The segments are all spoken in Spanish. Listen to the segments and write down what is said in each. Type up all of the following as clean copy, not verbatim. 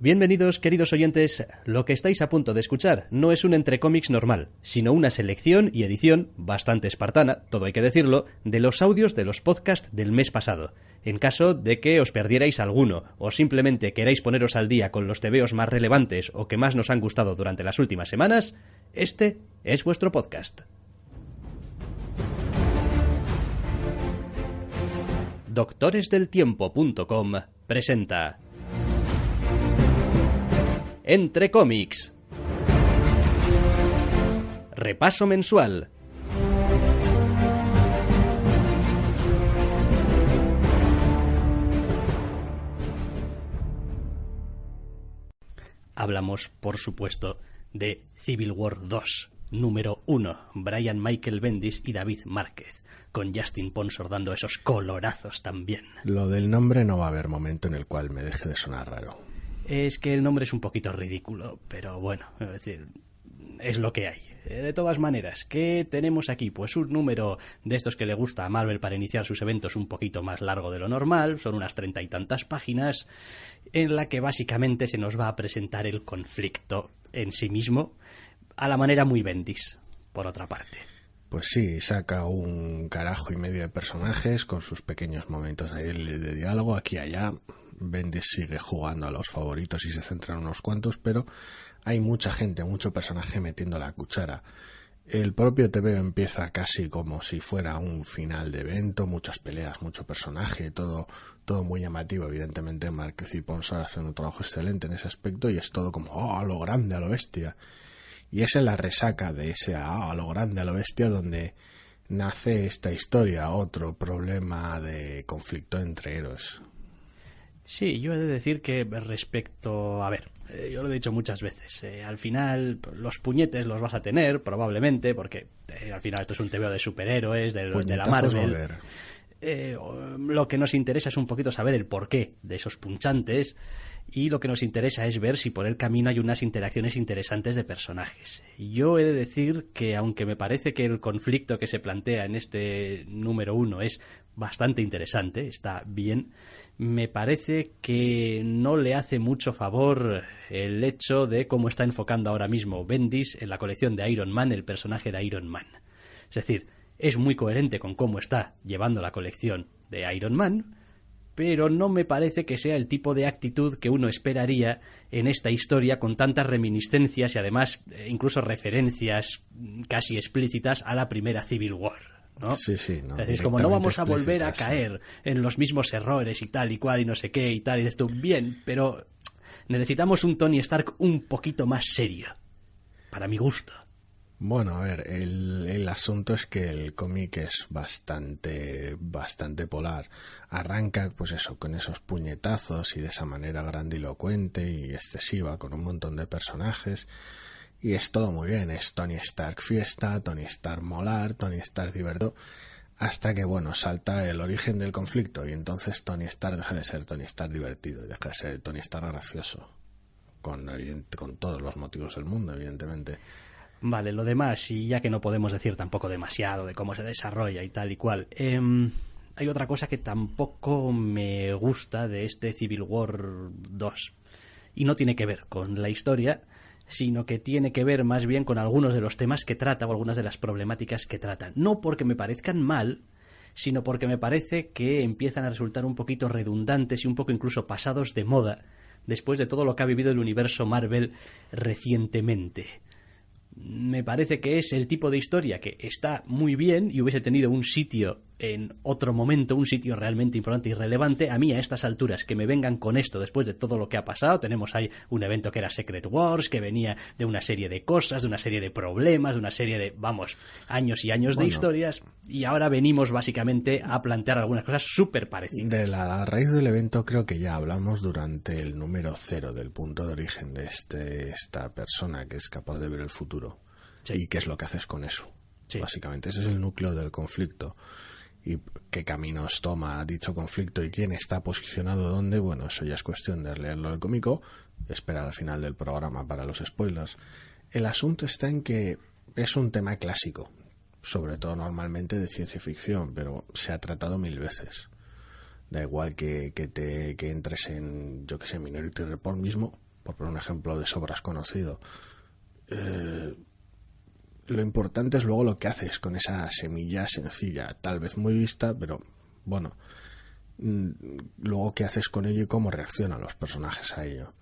Bienvenidos, queridos oyentes. Lo que estáis a punto de escuchar no es un Entre Cómics normal, sino una selección y edición bastante espartana, todo hay que decirlo, de los audios de los podcasts del mes pasado. En caso de que os perdierais alguno, o simplemente queráis poneros al día con los tebeos más relevantes o que más nos han gustado durante las últimas semanas, este es vuestro podcast. Doctoresdeltiempo.com presenta Entre Cómics. Repaso mensual. Hablamos, por supuesto, de Civil War 2, número 1, Brian Michael Bendis y David Márquez, con Justin Ponsor dando esos colorazos también. Lo del nombre no va a haber momento en el cual me deje de sonar raro. Es que el nombre es un poquito ridículo, pero bueno, es decir, es lo que hay. De todas maneras, ¿qué tenemos aquí? Pues un número de estos que le gusta a Marvel para iniciar sus eventos un poquito más largo de lo normal, son unas 30 y tantas páginas, en la que básicamente se nos va a presentar el conflicto en sí mismo, a la manera muy Bendis, por otra parte. Pues sí, saca un carajo y medio de personajes con sus pequeños momentos de diálogo aquí y allá. Bendis sigue jugando a los favoritos y se centra en unos cuantos, pero hay mucha gente, mucho personaje metiendo la cuchara. El propio TVO empieza casi como si fuera un final de evento, muchas peleas, mucho personaje, todo muy llamativo. Evidentemente Márquez y Ponsor hacen un trabajo excelente en ese aspecto y es todo como a lo grande, a lo bestia. Y es en la resaca de ese a lo grande, a lo bestia, donde nace esta historia, otro problema de conflicto entre héroes. Sí, yo he de decir que respecto... A ver, yo lo he dicho muchas veces. Al final, los puñetes los vas a tener, probablemente, porque al final esto es un TVO de superhéroes, de la Marvel. Lo que nos interesa es un poquito saber el porqué de esos punchantes, y lo que nos interesa es ver si por el camino hay unas interacciones interesantes de personajes. Yo he de decir que, aunque me parece que el conflicto que se plantea en este número 1 es bastante interesante, está bien, me parece que no le hace mucho favor el hecho de cómo está enfocando ahora mismo Bendis en la colección de Iron Man el personaje de Iron Man. Es decir, es muy coherente con cómo está llevando la colección de Iron Man, pero no me parece que sea el tipo de actitud que uno esperaría en esta historia con tantas reminiscencias y además incluso referencias casi explícitas a la primera Civil War, ¿no? Sí, no, es como no vamos a volver a caer en los mismos errores y tal y cual y no sé qué y tal, y dices tú, bien, pero necesitamos un Tony Stark un poquito más serio, para mi gusto. Bueno, a ver, el asunto es que el cómic es bastante polar. Arranca, pues eso, con esos puñetazos y de esa manera grandilocuente y excesiva, con un montón de personajes. Y es todo muy bien, es Tony Stark fiesta, Tony Stark molar, Tony Stark divertido, hasta que, bueno, salta el origen del conflicto y entonces Tony Stark deja de ser Tony Stark divertido y deja de ser Tony Stark gracioso, con todos los motivos del mundo, evidentemente. Vale, lo demás, y ya que no podemos decir tampoco demasiado de cómo se desarrolla y tal y cual, hay otra cosa que tampoco me gusta de este Civil War 2, y no tiene que ver con la historia, sino que tiene que ver más bien con algunos de los temas que trata o algunas de las problemáticas que trata. No porque me parezcan mal, sino porque me parece que empiezan a resultar un poquito redundantes y un poco incluso pasados de moda después de todo lo que ha vivido el universo Marvel recientemente. Me parece que es el tipo de historia que está muy bien y hubiese tenido un sitio en otro momento, un sitio realmente importante y relevante. A mí, a estas alturas, que me vengan con esto después de todo lo que ha pasado, tenemos ahí un evento que era Secret Wars, que venía de una serie de cosas, de una serie de problemas, de una serie de, años y años de historias, y ahora venimos básicamente a plantear algunas cosas súper parecidas. De la raíz del evento creo que ya hablamos durante el número 0 del punto de origen de esta persona que es capaz de ver el futuro. Sí. Y qué es lo que haces con eso. Sí. Básicamente ese es el núcleo del conflicto. Y qué caminos toma dicho conflicto y quién está posicionado dónde, bueno, eso ya es cuestión de leerlo del cómico, esperar al final del programa para los spoilers. El asunto está en que es un tema clásico, sobre todo normalmente de ciencia ficción, pero se ha tratado 1000 veces. Da igual que entres en, yo que sé, Minority Report mismo, por poner un ejemplo de sobras conocido. Lo importante es luego lo que haces con esa semilla sencilla, tal vez muy vista, pero bueno, luego qué haces con ello y cómo reaccionan los personajes a ello.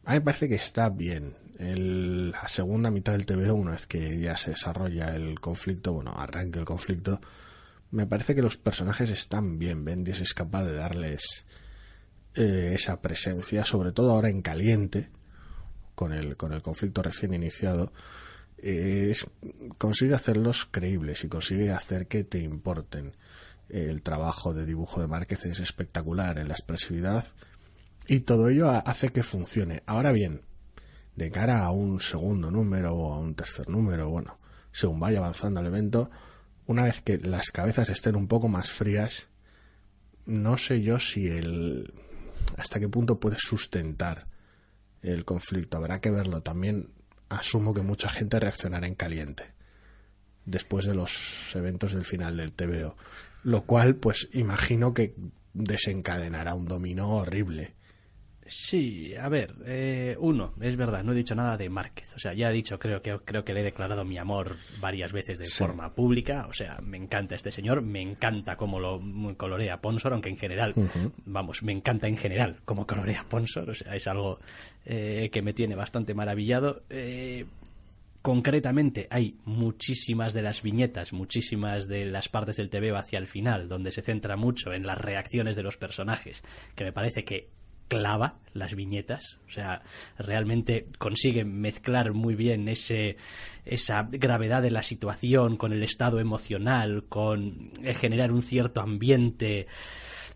A mí me parece que está bien. La segunda mitad del TVO, una vez que ya se desarrolla el conflicto, bueno, arranque el conflicto, me parece que los personajes están bien. Bendis es capaz de darles esa presencia, sobre todo ahora en caliente, con el conflicto recién iniciado. Consigue hacerlos creíbles y consigue hacer que te importen. El trabajo de dibujo de Márquez es espectacular en la expresividad y todo ello hace que funcione. Ahora bien, de cara a un segundo número o a un tercer número, bueno, según vaya avanzando el evento, una vez que las cabezas estén un poco más frías, no sé yo si hasta qué punto puede sustentar el conflicto. Habrá que verlo. También asumo que mucha gente reaccionará en caliente después de los eventos del final del TVO, lo cual pues imagino que desencadenará un dominó horrible. Sí, a ver, es verdad, no he dicho nada de Márquez, o sea, ya he dicho, creo que le he declarado mi amor varias veces de forma pública, o sea, me encanta este señor, me encanta cómo lo colorea Ponsor, aunque en general, vamos, me encanta en general cómo colorea Ponsor, o sea, es algo que me tiene bastante maravillado. Concretamente hay muchísimas de las viñetas, muchísimas de las partes del TVO hacia el final, donde se centra mucho en las reacciones de los personajes, que me parece que clava las viñetas, o sea, realmente consigue mezclar muy bien esa gravedad de la situación con el estado emocional, con generar un cierto ambiente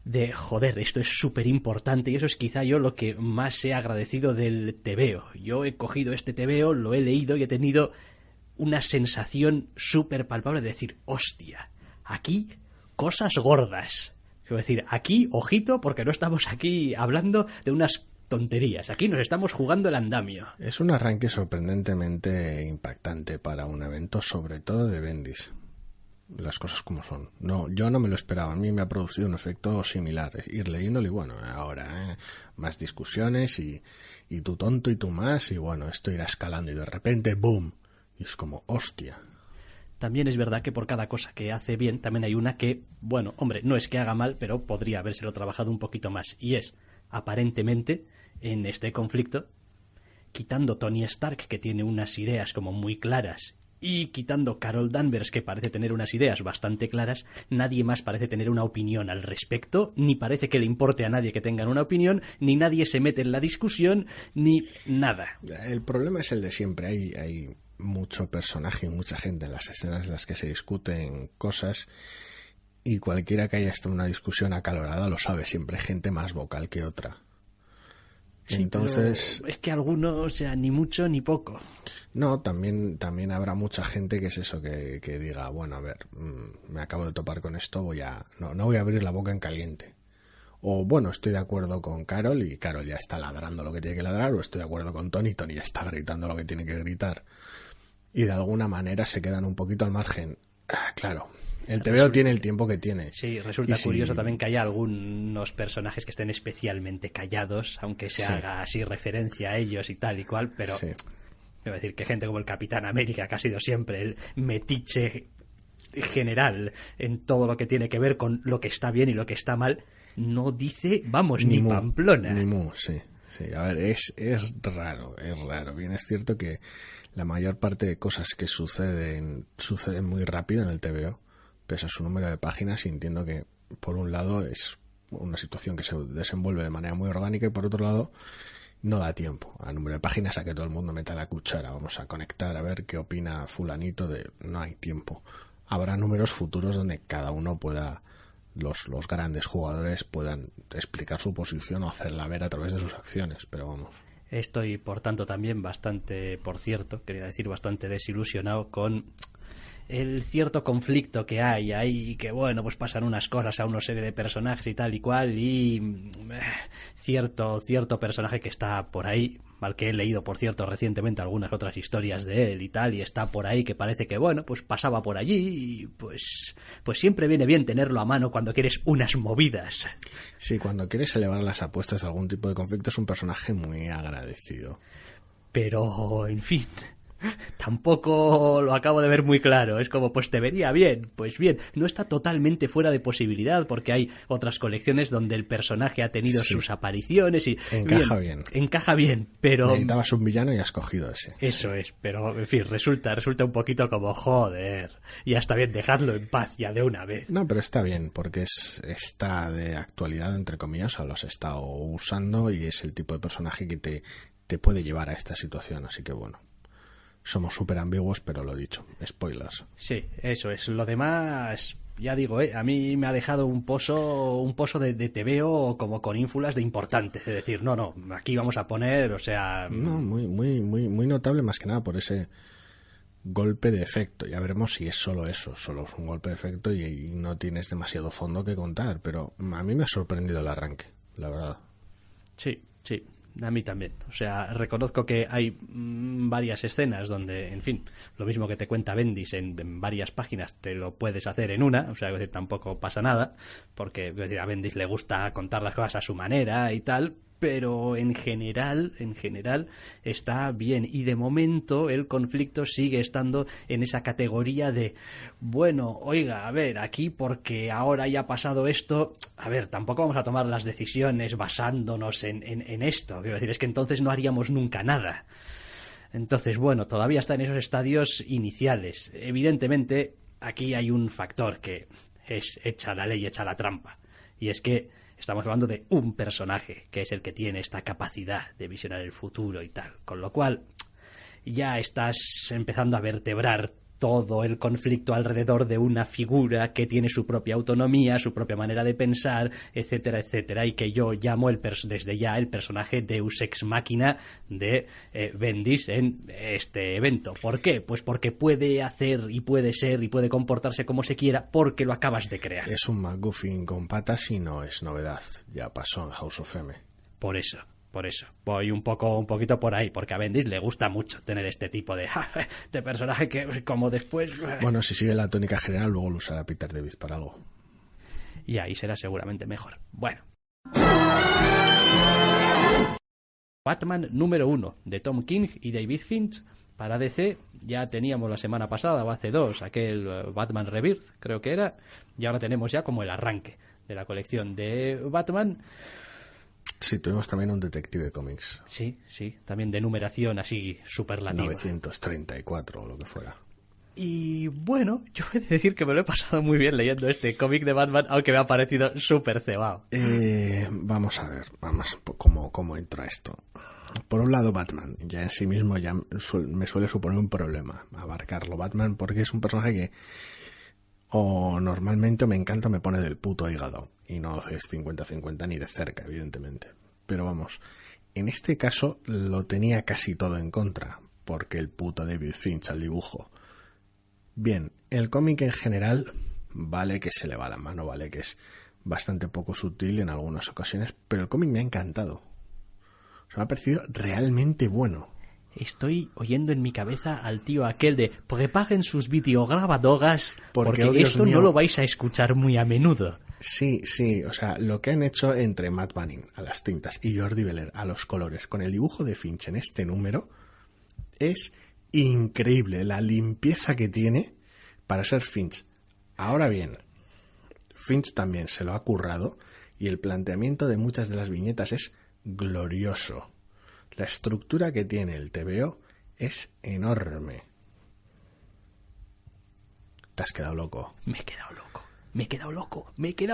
de joder, esto es súper importante, y eso es quizá yo lo que más he agradecido del TVO. Yo he cogido este TVO, lo he leído y he tenido una sensación súper palpable de decir, hostia, aquí cosas gordas. Quiero decir, aquí, ojito, porque no estamos aquí hablando de unas tonterías. Aquí nos estamos jugando el andamio. Es un arranque sorprendentemente impactante para un evento, sobre todo de Bendis. Las cosas como son. No, yo no me lo esperaba. A mí me ha producido un efecto similar. Ir leyéndolo y bueno, ahora más discusiones y tú tonto y tú más y bueno, esto irá escalando y de repente ¡boom! Y es como, hostia. También es verdad que por cada cosa que hace bien, también hay una que, bueno, hombre, no es que haga mal, pero podría habérselo trabajado un poquito más. Y es, aparentemente, en este conflicto, quitando Tony Stark, que tiene unas ideas como muy claras, y quitando Carol Danvers, que parece tener unas ideas bastante claras, nadie más parece tener una opinión al respecto, ni parece que le importe a nadie que tengan una opinión, ni nadie se mete en la discusión, ni nada. El problema es el de siempre. Hay mucho personaje y mucha gente en las escenas en las que se discuten cosas y cualquiera que haya estado en una discusión acalorada lo sabe, siempre hay gente más vocal que otra. Sí, entonces es que algunos, o sea, ni mucho ni poco. No, también habrá mucha gente que es eso, que diga, bueno, a ver, me acabo de topar con esto, no voy a abrir la boca en caliente. O bueno, estoy de acuerdo con Carol y Carol ya está ladrando lo que tiene que ladrar, o estoy de acuerdo con Tony ya está gritando lo que tiene que gritar. Y de alguna manera se quedan un poquito al margen. Claro, el TVO tiene el tiempo que tiene. Sí, resulta curioso también que haya algunos personajes que estén especialmente callados, aunque se haga así referencia a ellos y tal y cual, pero quiero decir que gente como el Capitán América, que ha sido siempre el metiche general en todo lo que tiene que ver con lo que está bien y lo que está mal, no dice, vamos, ni Pamplona. Ni mu, sí. A ver, es raro. Bien, es cierto que la mayor parte de cosas que suceden muy rápido en el TVO, pese a su número de páginas, y entiendo que por un lado es una situación que se desenvuelve de manera muy orgánica y por otro lado no da tiempo a número de páginas a que todo el mundo meta la cuchara. Vamos a conectar a ver qué opina fulanito no hay tiempo. Habrá números futuros donde cada uno pueda, los grandes jugadores puedan explicar su posición o hacerla ver a través de sus acciones, pero vamos. Estoy, por tanto, también bastante desilusionado con el cierto conflicto que hay ahí, que bueno, pues pasan unas cosas a una serie de personajes y tal y cual, y cierto personaje que está por ahí, al que he leído, por cierto, recientemente algunas otras historias de él y tal, y está por ahí, que parece que bueno, pues pasaba por allí, y pues siempre viene bien tenerlo a mano cuando quieres unas movidas. Sí, cuando quieres elevar las apuestas a algún tipo de conflicto es un personaje muy agradecido. Pero, en fin, tampoco lo acabo de ver muy claro. Es como, pues te vería bien. Pues bien, no está totalmente fuera de posibilidad, porque hay otras colecciones donde el personaje ha tenido sus apariciones y... Encaja bien. Encaja bien, pero... Necesitabas un villano y has cogido ese. Eso es, pero, en fin, resulta un poquito como, joder, ya está bien, dejadlo en paz ya de una vez. No, pero está bien, porque está de actualidad, entre comillas, o lo has estado usando y es el tipo de personaje que te puede llevar a esta situación, así que bueno. Somos súper ambiguos, pero lo dicho, spoilers. Sí, eso es. Lo demás, ya digo, a mí me ha dejado un pozo de TVO como con ínfulas de importante. Es decir, no, aquí vamos a poner, o sea... No, muy notable más que nada por ese golpe de efecto. Ya veremos si es solo eso, solo es un golpe de efecto y no tienes demasiado fondo que contar, pero a mí me ha sorprendido el arranque, la verdad. Sí. A mí también. O sea, reconozco que hay varias escenas donde, en fin, lo mismo que te cuenta Bendis en varias páginas, te lo puedes hacer en una. O sea, es decir, tampoco pasa nada, porque es decir, a Bendis le gusta contar las cosas a su manera y tal, pero en general está bien, y de momento el conflicto sigue estando en esa categoría de, bueno, oiga, a ver, aquí porque ahora ya ha pasado esto, a ver, tampoco vamos a tomar las decisiones basándonos en esto, quiero decir, es que entonces no haríamos nunca nada. Entonces, bueno, todavía está en esos estadios iniciales. Evidentemente, aquí hay un factor que es echa la ley, echa la trampa, y es que estamos hablando de un personaje que es el que tiene esta capacidad de visionar el futuro y tal, con lo cual ya estás empezando a vertebrar todo el conflicto alrededor de una figura que tiene su propia autonomía, su propia manera de pensar, etcétera, etcétera, y que yo llamo desde ya el personaje Deus Ex Machina de Bendis en este evento. ¿Por qué? Pues porque puede hacer y puede ser y puede comportarse como se quiera porque lo acabas de crear. Es un MacGuffin con patas y no es novedad. Ya pasó en House of M. Por eso. Voy un poquito por ahí, porque a Bendis le gusta mucho tener este tipo de personaje que como después... Bueno, si sigue la tónica general, luego lo usará Peter David para algo. Y ahí será seguramente mejor. Bueno. Batman número 1, de Tom King y David Finch, para DC. Ya teníamos la semana pasada, o hace dos, aquel Batman Rebirth, creo que era, y ahora tenemos ya como el arranque de la colección de Batman. Sí, tuvimos también un Detective Comics. Sí, también de numeración así superlativa. 934 o lo que fuera. Y bueno, yo he de decir que me lo he pasado muy bien leyendo este cómic de Batman, aunque me ha parecido súper cebado. Vamos a ver, cómo entra esto. Por un lado, Batman, ya en sí mismo ya me suele suponer un problema abarcarlo. Batman, porque es un personaje que o normalmente me encanta, me pone del puto hígado. Y no es 50-50 ni de cerca, evidentemente. Pero vamos, en este caso lo tenía casi todo en contra, porque el puto David Finch al dibujo. Bien, el cómic en general vale que se le va la mano, vale que es bastante poco sutil en algunas ocasiones, pero el cómic me ha encantado. O sea, me ha parecido realmente bueno. Estoy oyendo en mi cabeza al tío aquel de preparen sus videograbadoras porque esto no lo vais a escuchar muy a menudo. Sí, o sea, lo que han hecho entre Matt Banning a las tintas y Jordi Beller a los colores con el dibujo de Finch en este número es increíble, la limpieza que tiene para ser Finch. Ahora bien, Finch también se lo ha currado y el planteamiento de muchas de las viñetas es glorioso. La estructura que tiene el TVO es enorme. Te has quedado loco. Me he quedado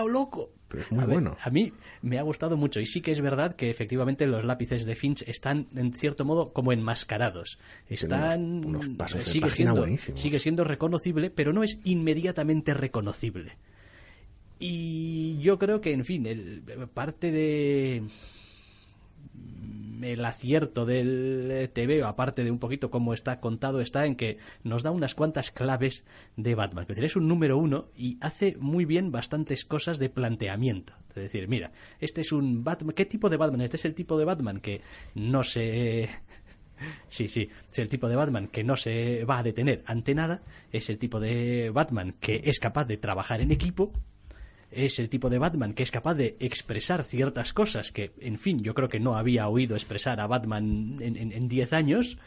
loco. Pero es muy bueno. A mí me ha gustado mucho y sí que es verdad que efectivamente los lápices de Finch están en cierto modo como enmascarados. Están unos pasos de página buenísimos. Sigue siendo reconocible, pero no es inmediatamente reconocible. Y yo creo que, en fin, parte de el acierto del TVO, aparte de un poquito cómo está contado, está en que nos da unas cuantas claves de Batman. Es decir, es un número 1 y hace muy bien bastantes cosas de planteamiento. Es decir, mira, este es un Batman. ¿Qué tipo de Batman? Este es el tipo de Batman que no se... Sí, es el tipo de Batman que no se va a detener ante nada, es el tipo de Batman que es capaz de trabajar en equipo, es el tipo de Batman que es capaz de expresar ciertas cosas que, en fin, yo creo que no había oído expresar a Batman en 10 años,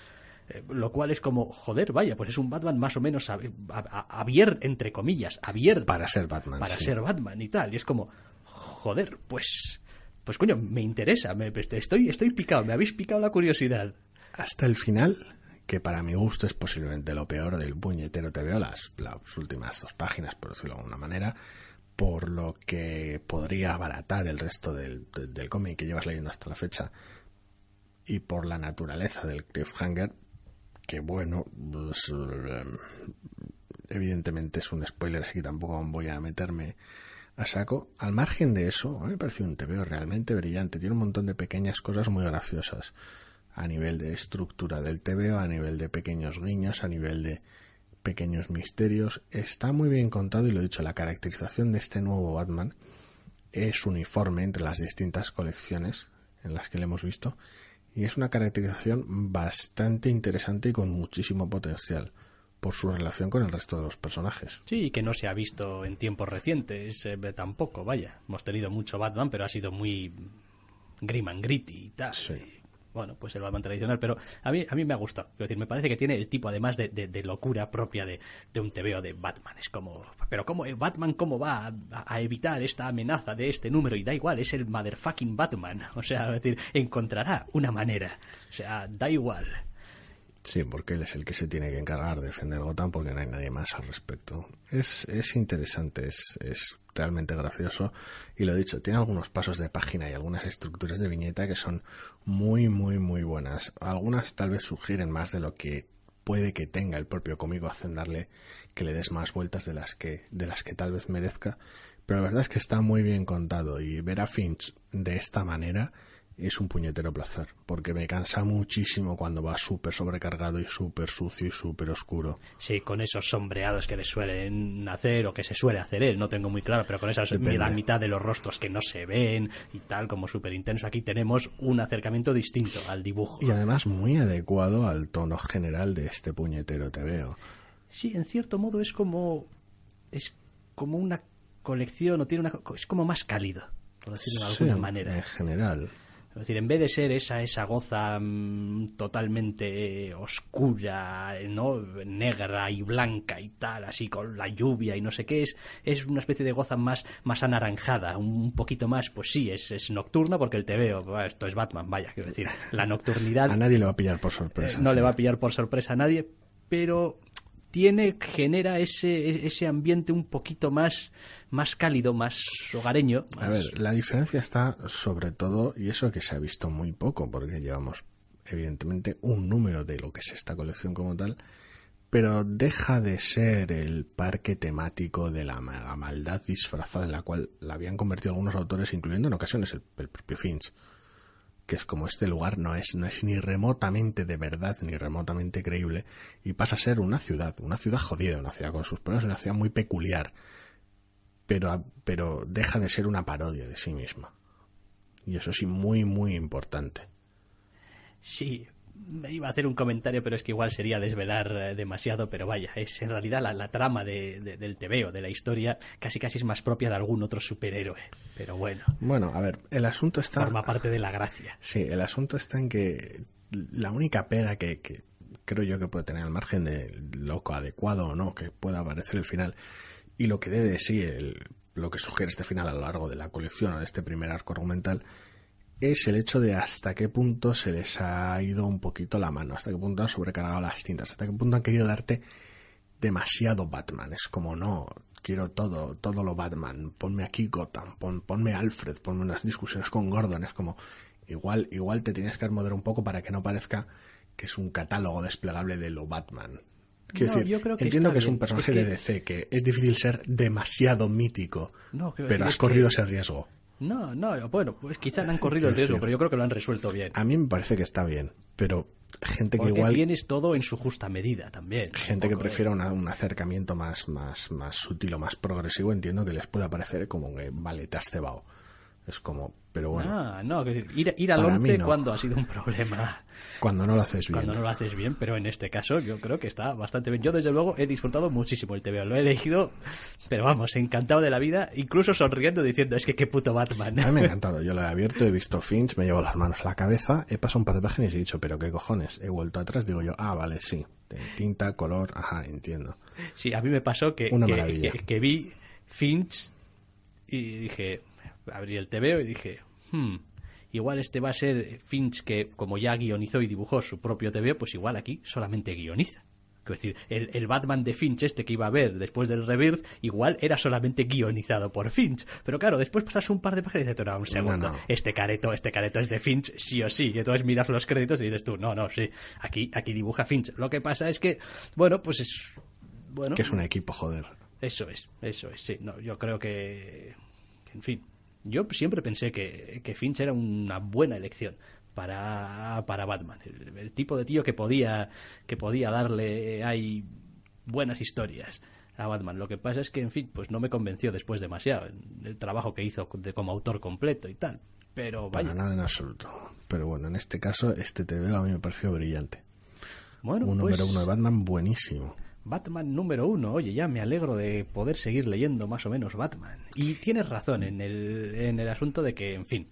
lo cual es como, joder, vaya, pues es un Batman más o menos abierto, entre comillas, abierto. Para ser Batman. Para sí. ser Batman y tal, y es como, joder, pues coño, me interesa, estoy picado, me habéis picado la curiosidad. Hasta el final, que para mi gusto es posiblemente lo peor del puñetero TVO, las últimas 2 páginas, por decirlo de alguna manera, por lo que podría abaratar el resto del cómic que llevas leyendo hasta la fecha, y por la naturaleza del cliffhanger, que bueno, pues, evidentemente es un spoiler, así que tampoco voy a meterme a saco. Al margen de eso, a mí me pareció un TVO realmente brillante, tiene un montón de pequeñas cosas muy graciosas, a nivel de estructura del TVO, a nivel de pequeños guiños, a nivel de pequeños misterios. Está muy bien contado y lo he dicho, la caracterización de este nuevo Batman es uniforme entre las distintas colecciones en las que le hemos visto y es una caracterización bastante interesante y con muchísimo potencial por su relación con el resto de los personajes. Sí, que no se ha visto en tiempos recientes tampoco, vaya. Hemos tenido mucho Batman, pero ha sido muy grim and gritty y tal. Sí. Bueno, pues el Batman tradicional, pero a mí me ha gustado. Es decir, me parece que tiene el tipo, además, de locura propia de un TVO de Batman. Es como, pero Batman cómo va a evitar esta amenaza de este número? Y da igual, es el motherfucking Batman. O sea, es decir, encontrará una manera. O sea, da igual. Sí, porque él es el que se tiene que encargar de defender Gotham, porque no hay nadie más al respecto. Es interesante, es realmente gracioso, y lo he dicho, tiene algunos pasos de página y algunas estructuras de viñeta que son muy, muy, muy buenas. Algunas tal vez sugieren más de lo que puede que tenga el propio cómic, hacen darle que le des más vueltas de las que tal vez merezca, pero la verdad es que está muy bien contado, y ver a Finch de esta manera es un puñetero placer, porque me cansa muchísimo cuando va súper sobrecargado y súper sucio y súper oscuro. Sí, con esos sombreados que le suelen hacer o que se suele hacer él, no tengo muy claro, pero con esas Depende. La mitad de los rostros que no se ven y tal, como súper intenso. Aquí tenemos un acercamiento distinto al dibujo. Y además muy adecuado al tono general de este puñetero TVO. Sí, en cierto modo es como una colección, o es como más cálido, por decirlo de alguna manera. En general. Es decir, en vez de ser esa Gotham totalmente oscura, ¿no? Negra y blanca y tal, así con la lluvia y no sé qué, es una especie de Gotham más anaranjada, un poquito más, pues sí, es nocturna, porque el TVO, esto es Batman, vaya, quiero decir, la nocturnidad... A nadie le va a pillar por sorpresa. No le va a pillar por sorpresa a nadie, pero genera ese ambiente un poquito más cálido, más hogareño. A ver, la diferencia está sobre todo, y eso que se ha visto muy poco, porque llevamos evidentemente un número de lo que es esta colección como tal, pero deja de ser el parque temático de la mega maldad disfrazada en la cual la habían convertido algunos autores, incluyendo en ocasiones el propio Finch, que es como este lugar no es ni remotamente de verdad ni remotamente creíble, y pasa a ser una ciudad jodida, una ciudad con sus problemas, una ciudad muy peculiar, pero deja de ser una parodia de sí misma, y eso sí, muy muy importante. Sí, me iba a hacer un comentario, pero es que igual sería desvelar demasiado, pero vaya, es en realidad la trama del TVO, de la historia, casi es más propia de algún otro superhéroe, pero bueno. Bueno, a ver, el asunto está... Forma parte de la gracia. Sí, el asunto está en que la única pega que creo yo que puede tener al margen de lo adecuado o no que pueda aparecer el final, y lo que dé de sí lo que sugiere este final a lo largo de la colección o de este primer arco argumental, es el hecho de hasta qué punto se les ha ido un poquito la mano, hasta qué punto han sobrecargado las tintas, hasta qué punto han querido darte demasiado Batman. Es como, no, quiero todo lo Batman, ponme aquí Gotham, ponme Alfred, ponme unas discusiones con Gordon. Es como, igual te tienes que moderar un poco para que no parezca que es un catálogo desplegable de lo Batman. Quiero decir, yo creo que entiendo que es un bien. personaje de DC, que es difícil ser demasiado mítico, pero has corrido ese riesgo. No, bueno, pues quizá han corrido el riesgo, pero yo creo que lo han resuelto bien. A mí me parece que está bien, pero gente que Porque igual... tienes todo en su justa medida también. Gente que prefiera un acercamiento más sutil o más progresivo, entiendo que les pueda parecer como que, vale, te has cebado. Es como, pero bueno. No, es decir, ir al 11 cuando ha sido un problema. Cuando no lo haces bien. Cuando no lo haces bien, pero en este caso yo creo que está bastante bien. Yo desde luego he disfrutado muchísimo el TVO, lo he elegido, pero vamos, encantado de la vida, incluso sonriendo diciendo, es que qué puto Batman. A mí me ha encantado, yo lo he abierto, he visto Finch, me llevo las manos a la cabeza, he pasado un par de páginas y he dicho, pero qué cojones, he vuelto atrás, digo yo, vale, sí, tinta, color, ajá, entiendo. Sí, a mí me pasó que vi Finch y dije, abrí el TVO y dije, igual este va a ser Finch que, como ya guionizó y dibujó su propio TVO, pues igual aquí solamente guioniza. Es decir, el Batman de Finch que iba a ver después del Rebirth, igual era solamente guionizado por Finch. Pero claro, después pasas un par de páginas y dices, no, un segundo, no. Este careto es de Finch sí o sí. Y entonces miras los créditos y dices tú, no, sí, aquí dibuja Finch. Lo que pasa es que, bueno, pues es... Bueno, que es un equipo, joder. Eso es, sí. No, yo creo que en fin... Yo siempre pensé que Finch era una buena elección para Batman. El tipo de tío que podía darle ahí buenas historias a Batman. Lo que pasa es que, en fin, pues no me convenció después demasiado el trabajo que hizo como autor completo y tal. Pero vaya. Para nada en absoluto. Pero bueno, en este caso, este TVO a mí me pareció brillante. Bueno, un número 1 de Batman buenísimo. Batman número 1, oye, ya me alegro de poder seguir leyendo más o menos Batman. Y tienes razón en el asunto de que, en fin,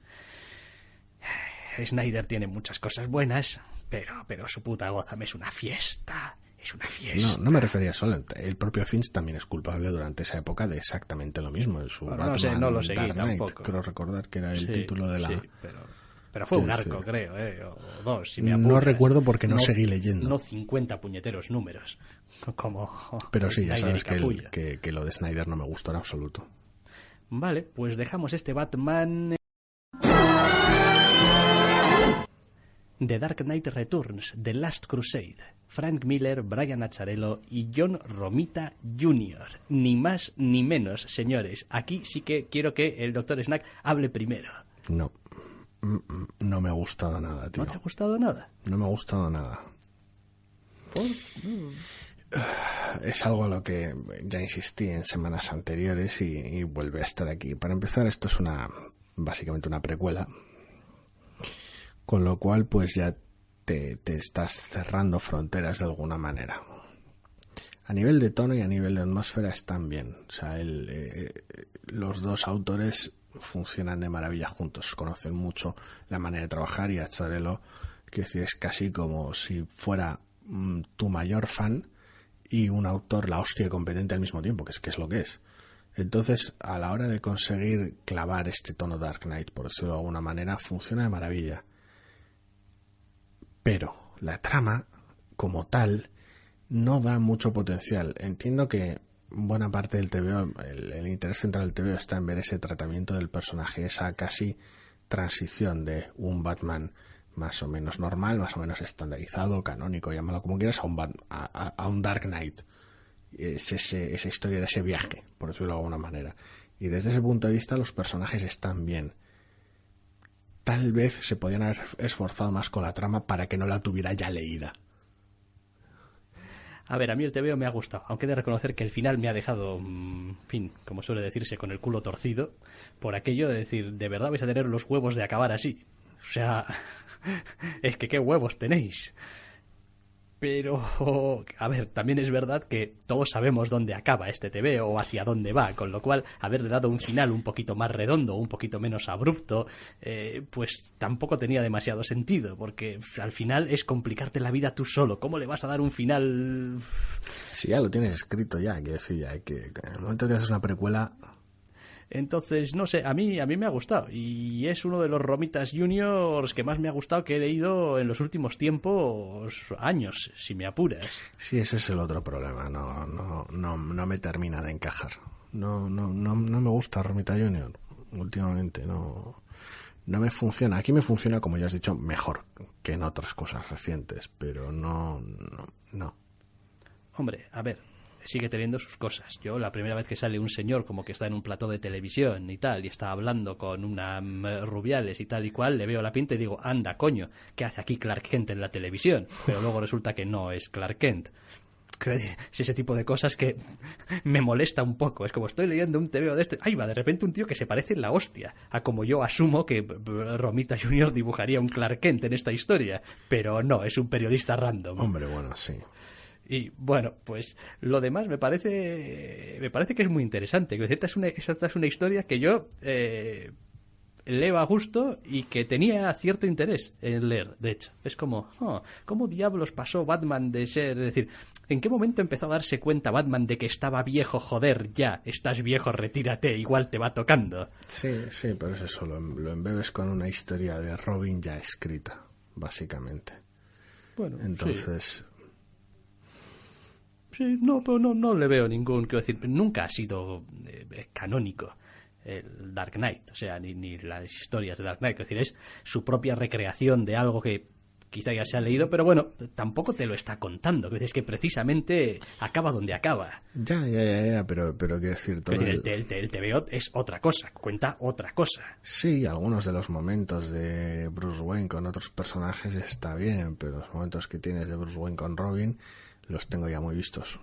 Snyder tiene muchas cosas buenas, pero su puta Gotham es una fiesta. Es una fiesta. No me refería solo. El propio Finch también es culpable durante esa época de exactamente lo mismo. En su Batman, no lo seguí Dark Knight, tampoco. Creo recordar que era el título de la... Sí, pero fue un arco, creo, o dos, si me apuras. No recuerdo porque no seguí leyendo. No 50 puñeteros números, como... Pero sí, ya sabes que lo de Snyder no me gustó en absoluto. Vale, pues dejamos este Batman... The Dark Knight Returns, The Last Crusade. Frank Miller, Brian Azzarello y John Romita Jr. Ni más ni menos, señores. Aquí sí que quiero que el Dr. Snack hable primero. No me ha gustado nada, tío. ¿No te ha gustado nada? No me ha gustado nada. Es algo a lo que ya insistí en semanas anteriores y vuelve a estar aquí. Para empezar, esto es básicamente una precuela, con lo cual pues ya te estás cerrando fronteras de alguna manera. A nivel de tono y a nivel de atmósfera están bien. O sea, los dos autores funcionan de maravilla juntos, conocen mucho la manera de trabajar, y Azzarello, quiero decir, es casi como si fuera tu mayor fan y un autor la hostia competente al mismo tiempo, que es lo que es. Entonces, a la hora de conseguir clavar este tono Dark Knight, por decirlo de alguna manera, funciona de maravilla. Pero la trama, como tal, no da mucho potencial. Entiendo que buena parte del TVO, el interés central del TVO está en ver ese tratamiento del personaje, esa casi transición de un Batman más o menos normal, más o menos estandarizado, canónico, llámalo como quieras, a un Dark Knight. Es esa historia de ese viaje, por decirlo de alguna manera. Y desde ese punto de vista los personajes están bien. Tal vez se podían haber esforzado más con la trama para que no la tuviera ya leída. A ver, a mí el TVO me ha gustado, aunque he de reconocer que el final me ha dejado, en fin, como suele decirse, con el culo torcido, por aquello de decir, ¿de verdad vais a tener los huevos de acabar así? O sea, es que qué huevos tenéis. Pero, a ver, también es verdad que todos sabemos dónde acaba este TVO o hacia dónde va, con lo cual haberle dado un final un poquito más redondo, un poquito menos abrupto, pues tampoco tenía demasiado sentido, porque al final es complicarte la vida tú solo. ¿Cómo le vas a dar un final? Si ya lo tienes escrito ya, hay que decir ya, que en el momento que haces una precuela... Entonces, no sé, a mí me ha gustado y es uno de los Romitas Juniors que más me ha gustado que he leído en los últimos años, si me apuras. Sí, ese es el otro problema, no me termina de encajar. No me gusta Romita Junior últimamente, no me funciona. Aquí me funciona, como ya has dicho, mejor que en otras cosas recientes, pero no. Hombre, a ver, sigue teniendo sus cosas. Yo la primera vez que sale un señor como que está en un plató de televisión y tal, y está hablando con una Rubiales y tal y cual, le veo la pinta y digo, anda, coño, ¿qué hace aquí Clark Kent en la televisión? Pero luego resulta que no es Clark Kent. Es ese tipo de cosas que me molesta un poco. Es como estoy leyendo un TVO de esto, ahí va, de repente un tío que se parece en la hostia a como yo asumo que Romita Jr. dibujaría un Clark Kent en esta historia, pero no, es un periodista random. Hombre, bueno, sí. Y bueno, pues lo demás me parece que es muy interesante. Esta es una historia que yo leo a gusto y que tenía cierto interés en leer, de hecho. Es como, ¿cómo diablos pasó Batman de ser... Es decir, ¿en qué momento empezó a darse cuenta Batman de que estaba viejo? Joder, ya, estás viejo, retírate, igual te va tocando. Sí, pero es eso, lo embebes con una historia de Robin ya escrita, básicamente. Bueno, entonces... Sí, pero no le veo ningún... Quiero decir, nunca ha sido canónico el Dark Knight, o sea, ni las historias de Dark Knight, es decir, es su propia recreación de algo que quizá ya se ha leído, pero bueno, tampoco te lo está contando, es que precisamente acaba donde acaba. Ya, pero quiero decir... Todo el TVO es otra cosa, cuenta otra cosa. Sí, algunos de los momentos de Bruce Wayne con otros personajes está bien, pero los momentos que tienes de Bruce Wayne con Robin los tengo ya muy vistos.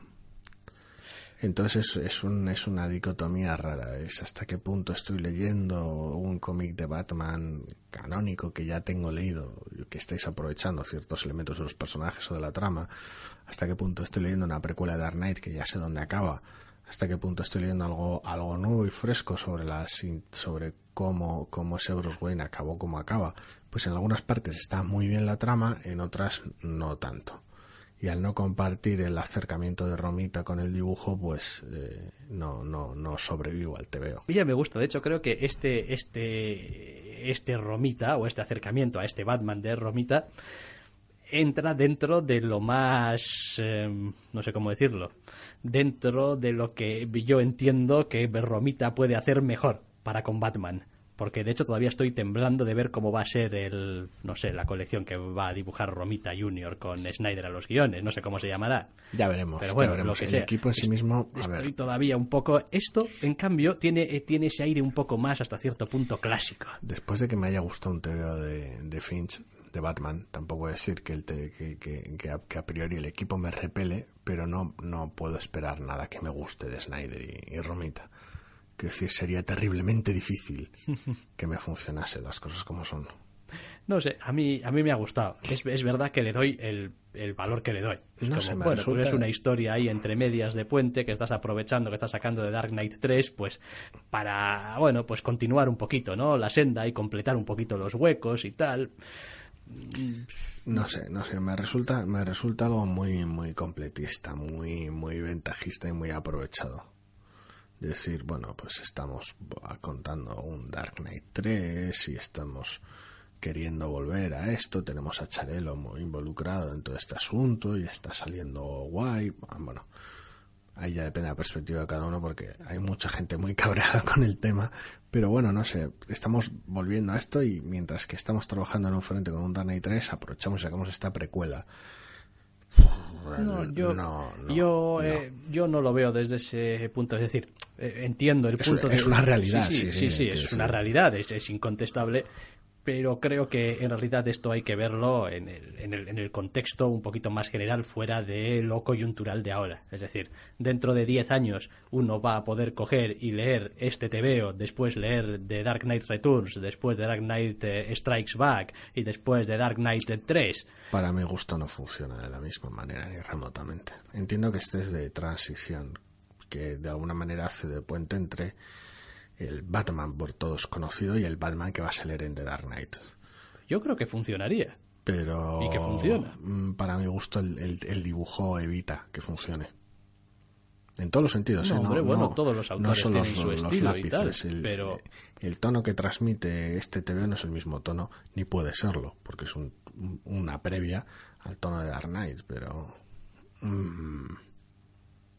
Entonces es una dicotomía rara. Es hasta qué punto estoy leyendo un cómic de Batman canónico que ya tengo leído, que estáis aprovechando ciertos elementos de los personajes o de la trama. Hasta qué punto estoy leyendo una precuela de Dark Knight que ya sé dónde acaba. Hasta qué punto estoy leyendo algo nuevo y fresco sobre cómo ese Bruce Wayne acabó como acaba. Pues en algunas partes está muy bien la trama, en otras no tanto. Y al no compartir el acercamiento de Romita con el dibujo, pues no sobrevivo al TVO. Ya me gusta, de hecho creo que este Romita, o este acercamiento a este Batman de Romita, entra dentro de lo más, no sé cómo decirlo, dentro de lo que yo entiendo que Romita puede hacer mejor para con Batman. Porque de hecho todavía estoy temblando de ver cómo va a ser la colección que va a dibujar Romita Jr. con Snyder a los guiones, no sé cómo se llamará. Ya veremos. Pero bueno, ya veremos. Lo que el sea. Equipo en sí mismo, Estoy todavía un poco... Esto, en cambio, tiene ese aire un poco más hasta cierto punto clásico. Después de que me haya gustado un TVO de Finch, de Batman, tampoco voy a decir que a priori el equipo me repele, pero no puedo esperar nada que me guste de Snyder y Romita. Quiero decir, sería terriblemente difícil que me funcionase las cosas como son. No sé, a mí me ha gustado. Es verdad que le doy el valor que le doy. Pues es una historia ahí entre medias de puente que estás aprovechando, que estás sacando de Dark Knight 3, pues para, pues continuar un poquito, ¿no? La senda y completar un poquito los huecos y tal. No sé, me resulta algo muy, muy completista, muy, muy ventajista y muy aprovechado. Decir, pues estamos contando un Dark Knight 3 y estamos queriendo volver a esto, tenemos a Charelo muy involucrado en todo este asunto y está saliendo guay. Bueno, ahí ya depende de la perspectiva de cada uno porque hay mucha gente muy cabreada con el tema, pero bueno, no sé, estamos volviendo a esto y mientras que estamos trabajando en un frente con un Dark Knight 3 aprovechamos y sacamos esta precuela. Yo no lo veo desde ese punto, es decir, entiendo el punto es una realidad, sí, es una realidad, es incontestable, pero creo que en realidad esto hay que verlo en el contexto un poquito más general fuera de lo coyuntural de ahora. Es decir, dentro de 10 años uno va a poder coger y leer este TVO, después leer The Dark Knight Returns, después de Dark Knight Strikes Back y después de Dark Knight 3. Para mi gusto no funciona de la misma manera ni remotamente. Entiendo que estés de transición, que de alguna manera hace de puente entre el Batman por todos conocido y el Batman que va a salir en The Dark Knight. Yo creo que funcionaría. Pero y que funciona. Para mi gusto el dibujo evita que funcione. En todos los sentidos. Todos los autores tienen su estilo lápices, y tal, pero el tono que transmite este TVO no es el mismo tono, ni puede serlo, porque es una previa al tono de Dark Knight, pero...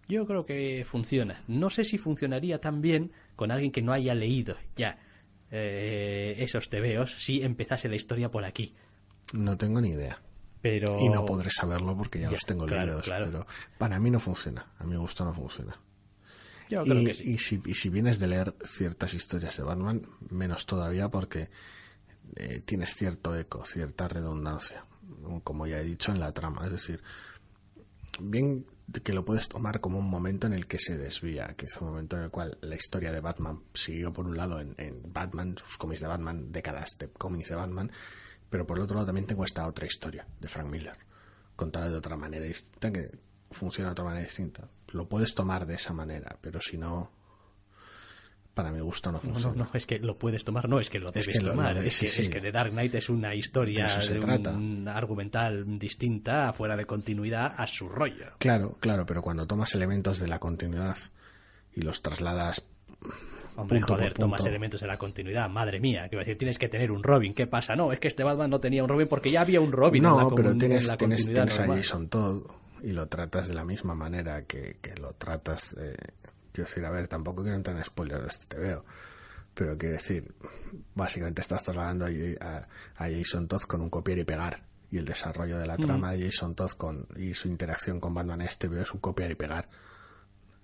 Yo creo que funciona. No sé si funcionaría tan bien con alguien que no haya leído ya esos TVOs si empezase la historia por aquí. No tengo ni idea. Pero... Y no podré saberlo porque ya los tengo claro, leídos. claro. Pero para mí no funciona. A mi gusto no funciona. Yo creo que sí. Y si vienes de leer ciertas historias de Batman, menos todavía porque tienes cierto eco, cierta redundancia, como ya he dicho, en la trama. Es decir, bien que lo puedes tomar como un momento en el que se desvía, que es un momento en el cual la historia de Batman siguió por un lado en Batman, sus cómics de Batman, décadas de cómics de Batman, pero por el otro lado también tengo esta otra historia de Frank Miller, contada de otra manera distinta, que funciona de otra manera distinta. Lo puedes tomar de esa manera, pero si no, para mi gusto no funciona. No, es que lo puedes tomar, no, es que lo debes tomar. Es que The Dark Knight es una historia argumental distinta, fuera de continuidad, a su rollo. Claro, pero cuando tomas elementos de la continuidad y los trasladas... Hombre, joder, tomas elementos de la continuidad, madre mía, que va a decir, tienes que tener un Robin, ¿qué pasa? No, es que este Batman no tenía un Robin porque ya había un Robin en la pero tienes a Jason Todd y lo tratas de la misma manera que lo tratas... quiero decir, a ver, tampoco quiero entrar en spoilers de este TVO, pero quiero decir, básicamente estás trasladando a Jason Todd con un copiar y pegar, y el desarrollo de la trama de Jason Todd y su interacción con Batman en este TVO es un copiar y pegar.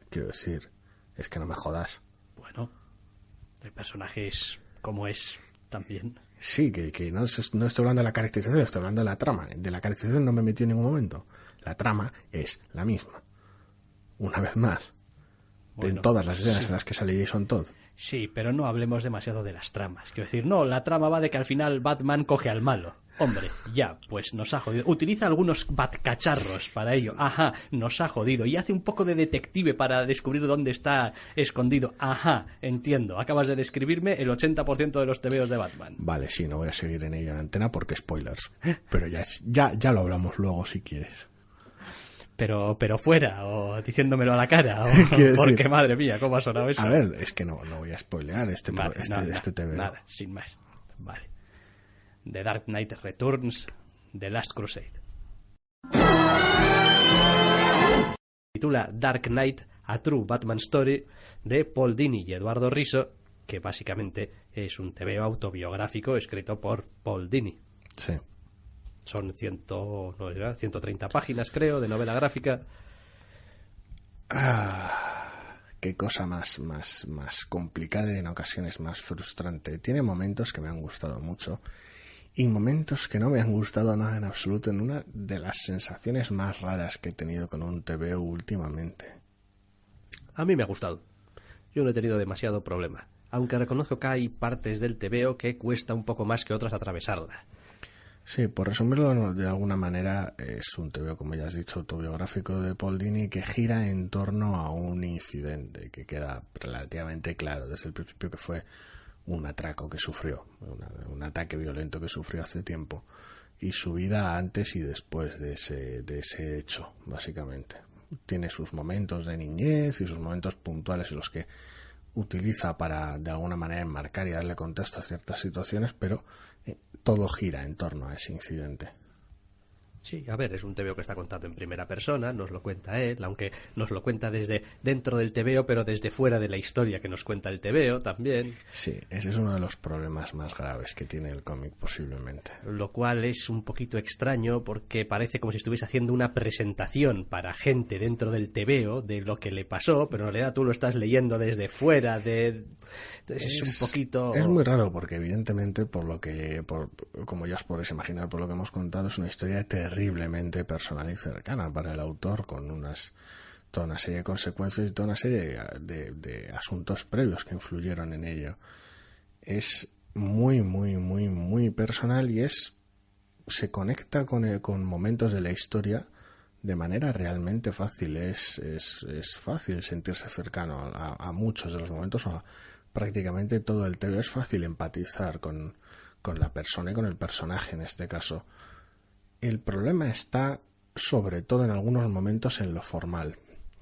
Quiero decir, es que no me jodas. Bueno, el personaje es como es también. Sí, que no estoy hablando de la caracterización, estoy hablando de la trama. De la caracterización no me metí en ningún momento. La trama es la misma. Una vez más. En todas las escenas en las que sale Jason Todd. Sí, pero no hablemos demasiado de las tramas. Quiero decir, no, la trama va de que al final Batman coge al malo. Hombre, ya, pues nos ha jodido. Utiliza algunos batcacharros para ello. Ajá, nos ha jodido. Y hace un poco de detective para descubrir dónde está escondido. Ajá, entiendo. Acabas de describirme el 80% de los tebeos de Batman. Vale, sí, no voy a seguir en ella en antena porque spoilers. Pero ya lo hablamos luego si quieres. Pero fuera, o diciéndomelo a la cara, o porque madre mía, ¿cómo ha sonado eso? A ver, es que no voy a spoilear este TV. Nada, sin más. Vale. The Dark Knight Returns, The Last Crusade. Titula Dark Knight, A True Batman Story, de Paul Dini y Eduardo Risso, que básicamente es un TVO autobiográfico escrito por Paul Dini. Sí. Son 130 páginas, creo, de novela gráfica. Qué cosa más complicada y en ocasiones más frustrante. Tiene momentos que me han gustado mucho y momentos que no me han gustado nada en absoluto, en una de las sensaciones más raras que he tenido con un TVO últimamente. A mí me ha gustado. Yo no he tenido demasiado problema, aunque reconozco que hay partes del TVO que cuesta un poco más que otras atravesarla. Sí, por resumirlo de alguna manera, es un TVO, como ya has dicho, autobiográfico de Paul Dini que gira en torno a un incidente que queda relativamente claro desde el principio que fue un atraco que sufrió, un ataque violento que sufrió hace tiempo y su vida antes y después de ese hecho, básicamente. Tiene sus momentos de niñez y sus momentos puntuales en los que utiliza para de alguna manera enmarcar y darle contexto a ciertas situaciones, pero todo gira en torno a ese incidente. Sí, a ver, es un TVO que está contado en primera persona, nos lo cuenta él, aunque nos lo cuenta desde dentro del TVO, pero desde fuera de la historia que nos cuenta el TVO también. Sí, ese es uno de los problemas más graves que tiene el cómic posiblemente. Lo cual es un poquito extraño porque parece como si estuviese haciendo una presentación para gente dentro del TVO de lo que le pasó, pero en realidad tú lo estás leyendo desde fuera de... Es un poquito... Es muy raro porque evidentemente como ya os podéis imaginar por lo que hemos contado, es una historia terriblemente personal y cercana para el autor, con toda una serie de consecuencias y toda una serie de asuntos previos que influyeron en ello. Es muy, muy, muy, muy personal y se conecta con momentos de la historia de manera realmente fácil. Es fácil sentirse cercano a muchos de los momentos, o a prácticamente todo el TVO. Es fácil empatizar con la persona y con el personaje en este caso. El problema está sobre todo en algunos momentos en lo formal.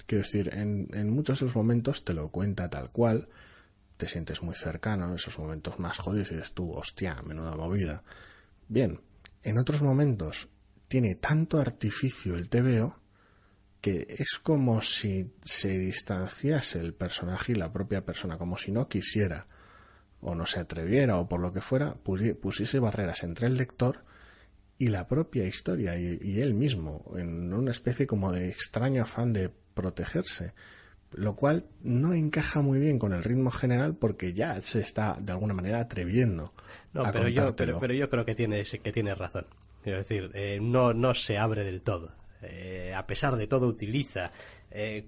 Quiero decir, en muchos de los momentos te lo cuenta tal cual, te sientes muy cercano, en esos momentos más jodidos y dices tú, hostia, menuda movida. Bien, en otros momentos tiene tanto artificio el TVO que es como si se distanciase el personaje y la propia persona, como si no quisiera o no se atreviera o por lo que fuera, pusiese barreras entre el lector y la propia historia y él mismo, en una especie como de extraño afán de protegerse, lo cual no encaja muy bien con el ritmo general porque ya se está de alguna manera atreviendo a contártelo. Pero yo creo que tienes razón. Quiero decir, no se abre del todo. A pesar de todo utiliza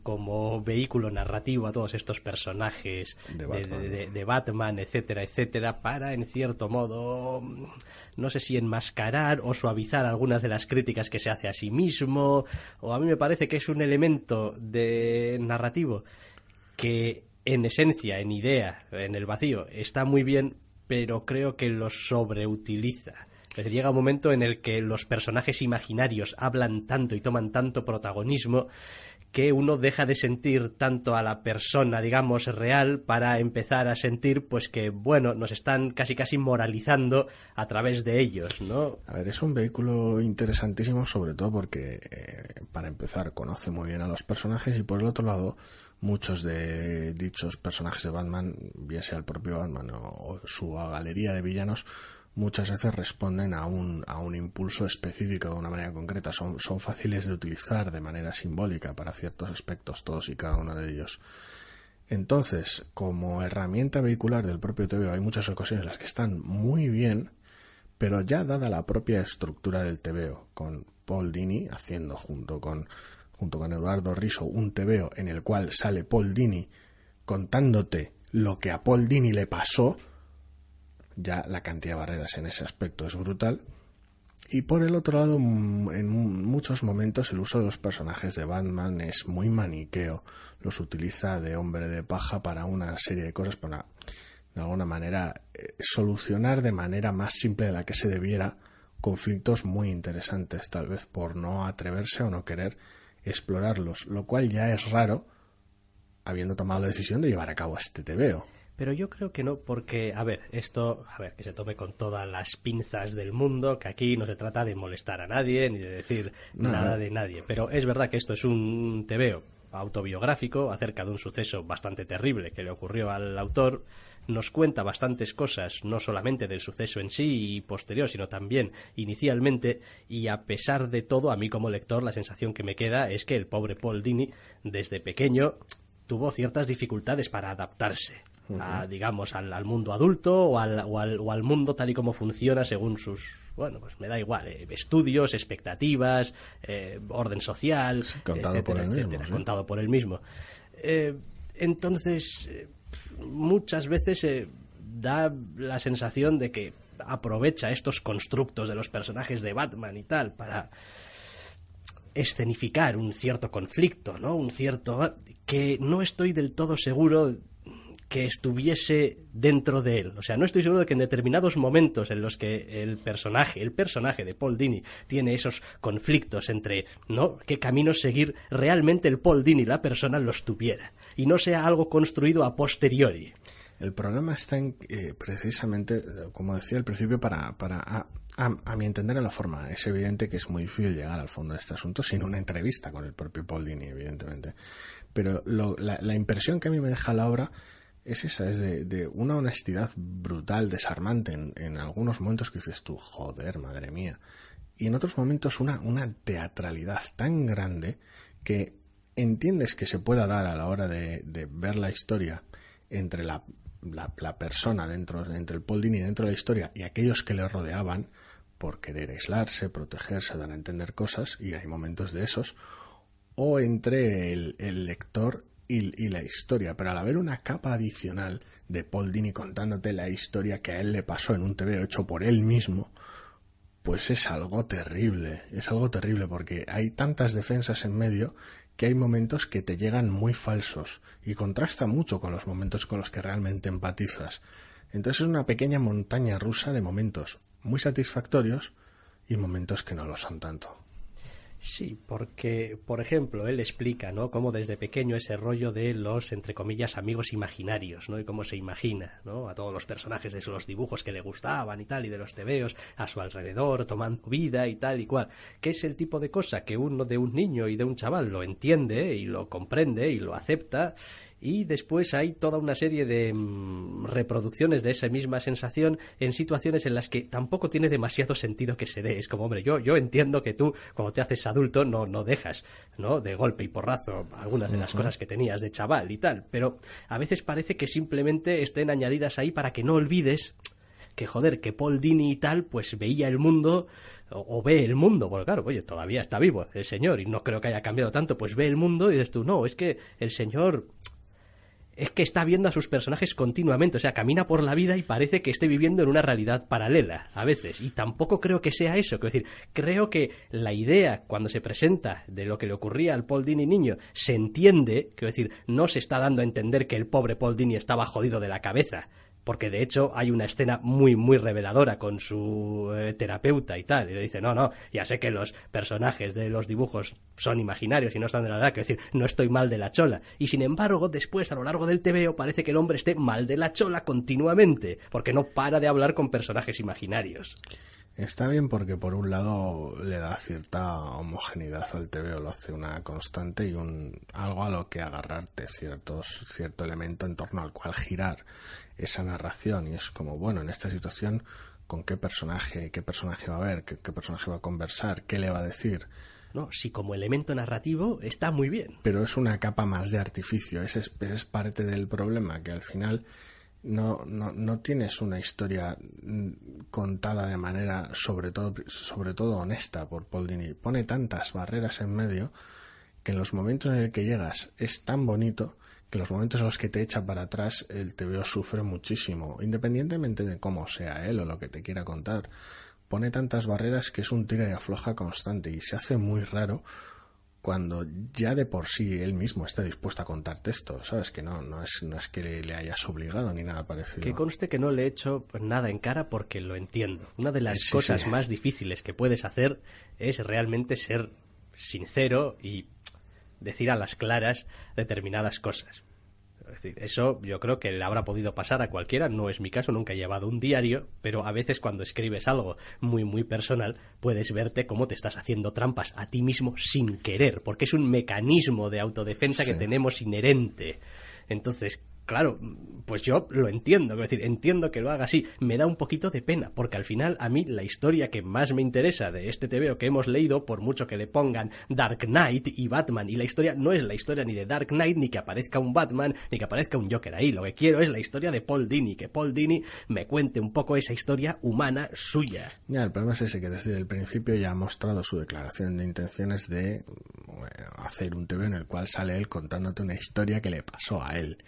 como vehículo narrativo a todos estos personajes de Batman, etcétera, etcétera, para en cierto modo, no sé si enmascarar o suavizar algunas de las críticas que se hace a sí mismo, o a mí me parece que es un elemento de narrativo que en esencia, en idea, en el vacío, está muy bien, pero creo que lo sobreutiliza. Es decir, llega un momento en el que los personajes imaginarios hablan tanto y toman tanto protagonismo que uno deja de sentir tanto a la persona, digamos, real, para empezar a sentir, pues que, bueno, nos están casi moralizando a través de ellos, ¿no? A ver, es un vehículo interesantísimo, sobre todo porque, para empezar, conoce muy bien a los personajes y, por el otro lado, muchos de dichos personajes de Batman, bien sea el propio Batman o su galería de villanos, muchas veces responden a un impulso específico de una manera concreta. Son fáciles de utilizar de manera simbólica para ciertos aspectos, todos y cada uno de ellos. Entonces, como herramienta vehicular del propio TVO, hay muchas ocasiones en las que están muy bien, pero ya dada la propia estructura del TVO, con Paul Dini haciendo junto con Eduardo Risso un TVO en el cual sale Paul Dini contándote lo que a Paul Dini le pasó, ya la cantidad de barreras en ese aspecto es brutal. Y por el otro lado, en muchos momentos el uso de los personajes de Batman es muy maniqueo. Los utiliza de hombre de paja para una serie de cosas, para de alguna manera solucionar de manera más simple de la que se debiera conflictos muy interesantes, tal vez por no atreverse o no querer explorarlos, lo cual ya es raro habiendo tomado la decisión de llevar a cabo este TVO. Pero yo creo que no, porque, que se tome con todas las pinzas del mundo, que aquí no se trata de molestar a nadie, ni de decir nada de nadie. Pero es verdad que esto es un TVO autobiográfico acerca de un suceso bastante terrible que le ocurrió al autor. Nos cuenta bastantes cosas, no solamente del suceso en sí y posterior, sino también inicialmente, y a pesar de todo, a mí como lector la sensación que me queda es que el pobre Paul Dini, desde pequeño, tuvo ciertas dificultades para adaptarse digamos, al mundo adulto o al mundo tal y como funciona según sus, bueno, pues me da igual, estudios, expectativas, orden social, sí, contado etcétera, por él etcétera, mismo, ¿sí? Contado por él mismo. Entonces, muchas veces da la sensación de que aprovecha estos constructos de los personajes de Batman y tal para escenificar un cierto conflicto, ¿no? Un cierto que no estoy del todo seguro que estuviese dentro de él. O sea, no estoy seguro de que en determinados momentos en los que el personaje de Paul Dini tiene esos conflictos entre, ¿no?, qué caminos seguir, realmente el Paul Dini, la persona, los tuviera. Y no sea algo construido a posteriori. El problema está en, precisamente, como decía al principio, a mi entender, en la forma. Es evidente que es muy difícil llegar al fondo de este asunto sin una entrevista con el propio Paul Dini, evidentemente. Pero la impresión que a mí me deja la obra es esa, es de una honestidad brutal, desarmante en algunos momentos que dices tú, joder, madre mía. Y en otros momentos una teatralidad tan grande que entiendes que se pueda dar a la hora de ver la historia entre la persona entre el Paul Dini dentro de la historia y aquellos que le rodeaban por querer aislarse, protegerse, dar a entender cosas, y hay momentos de esos, o entre el lector y la historia, pero al haber una capa adicional de Paul Dini contándote la historia que a él le pasó en un TVO hecho por él mismo, pues es algo terrible porque hay tantas defensas en medio que hay momentos que te llegan muy falsos y contrasta mucho con los momentos con los que realmente empatizas. Entonces es una pequeña montaña rusa de momentos muy satisfactorios y momentos que no lo son tanto. Sí, porque, por ejemplo, él explica, ¿no?, cómo desde pequeño ese rollo de los, entre comillas, amigos imaginarios, ¿no?, y cómo se imagina, ¿no?, a todos los personajes de los dibujos que le gustaban y tal, y de los tebeos a su alrededor, tomando vida y tal y cual, que es el tipo de cosa que uno de un niño y de un chaval lo entiende y lo comprende y lo acepta, y después hay toda una serie de reproducciones de esa misma sensación en situaciones en las que tampoco tiene demasiado sentido que se dé. Es como, hombre, yo entiendo que tú, cuando te haces adulto, no dejas, ¿no?, de golpe y porrazo algunas de las cosas que tenías de chaval y tal, pero a veces parece que simplemente estén añadidas ahí para que no olvides que, joder, que Paul Dini y tal, pues veía el mundo, o ve el mundo, porque claro, oye, todavía está vivo el señor, y no creo que haya cambiado tanto, pues ve el mundo y dices tú, no, es que el señor es que está viendo a sus personajes continuamente, o sea, camina por la vida y parece que esté viviendo en una realidad paralela, a veces, y tampoco creo que sea eso, quiero decir, creo que la idea, cuando se presenta de lo que le ocurría al Paul Dini niño, se entiende, quiero decir, no se está dando a entender que el pobre Paul Dini estaba jodido de la cabeza, porque de hecho hay una escena muy, muy reveladora con su terapeuta y tal, y le dice, no, ya sé que los personajes de los dibujos son imaginarios y no están de la verdad, quiero decir, no estoy mal de la chola, y sin embargo, después, a lo largo del TVO, parece que el hombre esté mal de la chola continuamente, porque no para de hablar con personajes imaginarios. Está bien porque por un lado le da cierta homogeneidad al TVO, lo hace una constante y algo a lo que agarrarte, cierto elemento en torno al cual girar esa narración, y es como, bueno, en esta situación, ¿con qué personaje va a ver? ¿Qué personaje va a conversar? ¿Qué le va a decir? No, sí, como elemento narrativo está muy bien. Pero es una capa más de artificio, ese es parte del problema, que al final no tienes una historia contada de manera sobre todo honesta por Paul Dini. Pone tantas barreras en medio que en los momentos en el que llegas es tan bonito que en los momentos en los que te echa para atrás el TVO sufre muchísimo, independientemente de cómo sea él o lo que te quiera contar. Pone tantas barreras que es un tira y afloja constante y se hace muy raro cuando ya de por sí él mismo está dispuesto a contarte esto, ¿sabes? Que no es que le hayas obligado ni nada parecido. Que conste que no le he hecho pues nada en cara porque lo entiendo. Una de las cosas más difíciles que puedes hacer es realmente ser sincero y decir a las claras determinadas cosas. Es decir, eso yo creo que le habrá podido pasar a cualquiera, no es mi caso, nunca he llevado un diario, pero a veces cuando escribes algo muy, muy personal, puedes verte cómo te estás haciendo trampas a ti mismo sin querer, porque es un mecanismo de autodefensa que tenemos inherente. Entonces, claro, pues yo lo entiendo, es decir, entiendo que lo haga así. Me da un poquito de pena, porque al final a mí la historia que más me interesa de este TVO que hemos leído, por mucho que le pongan Dark Knight y Batman, y la historia no es la historia ni de Dark Knight, ni que aparezca un Batman, ni que aparezca un Joker ahí. Lo que quiero es la historia de Paul Dini, que Paul Dini me cuente un poco esa historia humana suya. Ya, el problema es ese, que desde el principio ya ha mostrado su declaración de intenciones de hacer un TVO en el cual sale él contándote una historia que le pasó a él.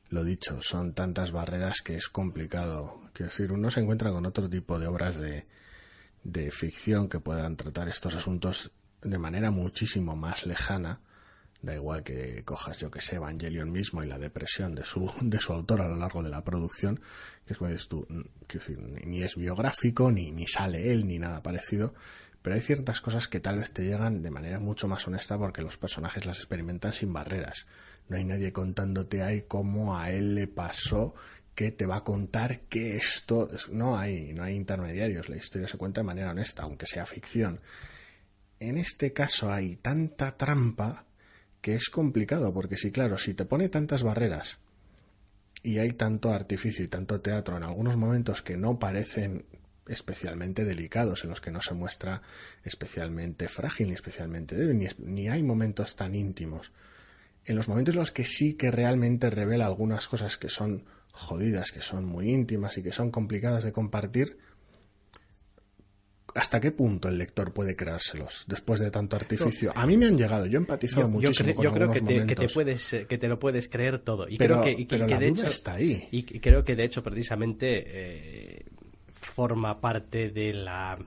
Lo dicho, son tantas barreras que es complicado. Quiero decir, uno se encuentra con otro tipo de obras de ficción que puedan tratar estos asuntos de manera muchísimo más lejana. Da igual que cojas, yo que sé, Evangelion mismo y la depresión de su autor a lo largo de la producción, que es como dices tú, quiero decir, ni es biográfico, ni sale él, ni nada parecido. Pero hay ciertas cosas que tal vez te llegan de manera mucho más honesta porque los personajes las experimentan sin barreras. No hay nadie contándote ahí cómo a él le pasó, que te va a contar que esto... No hay intermediarios, la historia se cuenta de manera honesta, aunque sea ficción. En este caso hay tanta trampa que es complicado, porque si te pone tantas barreras y hay tanto artificio y tanto teatro en algunos momentos que no parecen especialmente delicados, en los que no se muestra especialmente frágil ni especialmente débil, ni hay momentos tan íntimos. En los momentos en los que sí que realmente revela algunas cosas que son jodidas, que son muy íntimas y que son complicadas de compartir, ¿hasta qué punto el lector puede creárselos después de tanto artificio? A mí me han llegado, yo he empatizado muchísimo con algunos momentos. Que te lo puedes creer todo. Y pero creo que la de duda hecho está ahí. Y creo que de hecho precisamente forma parte de la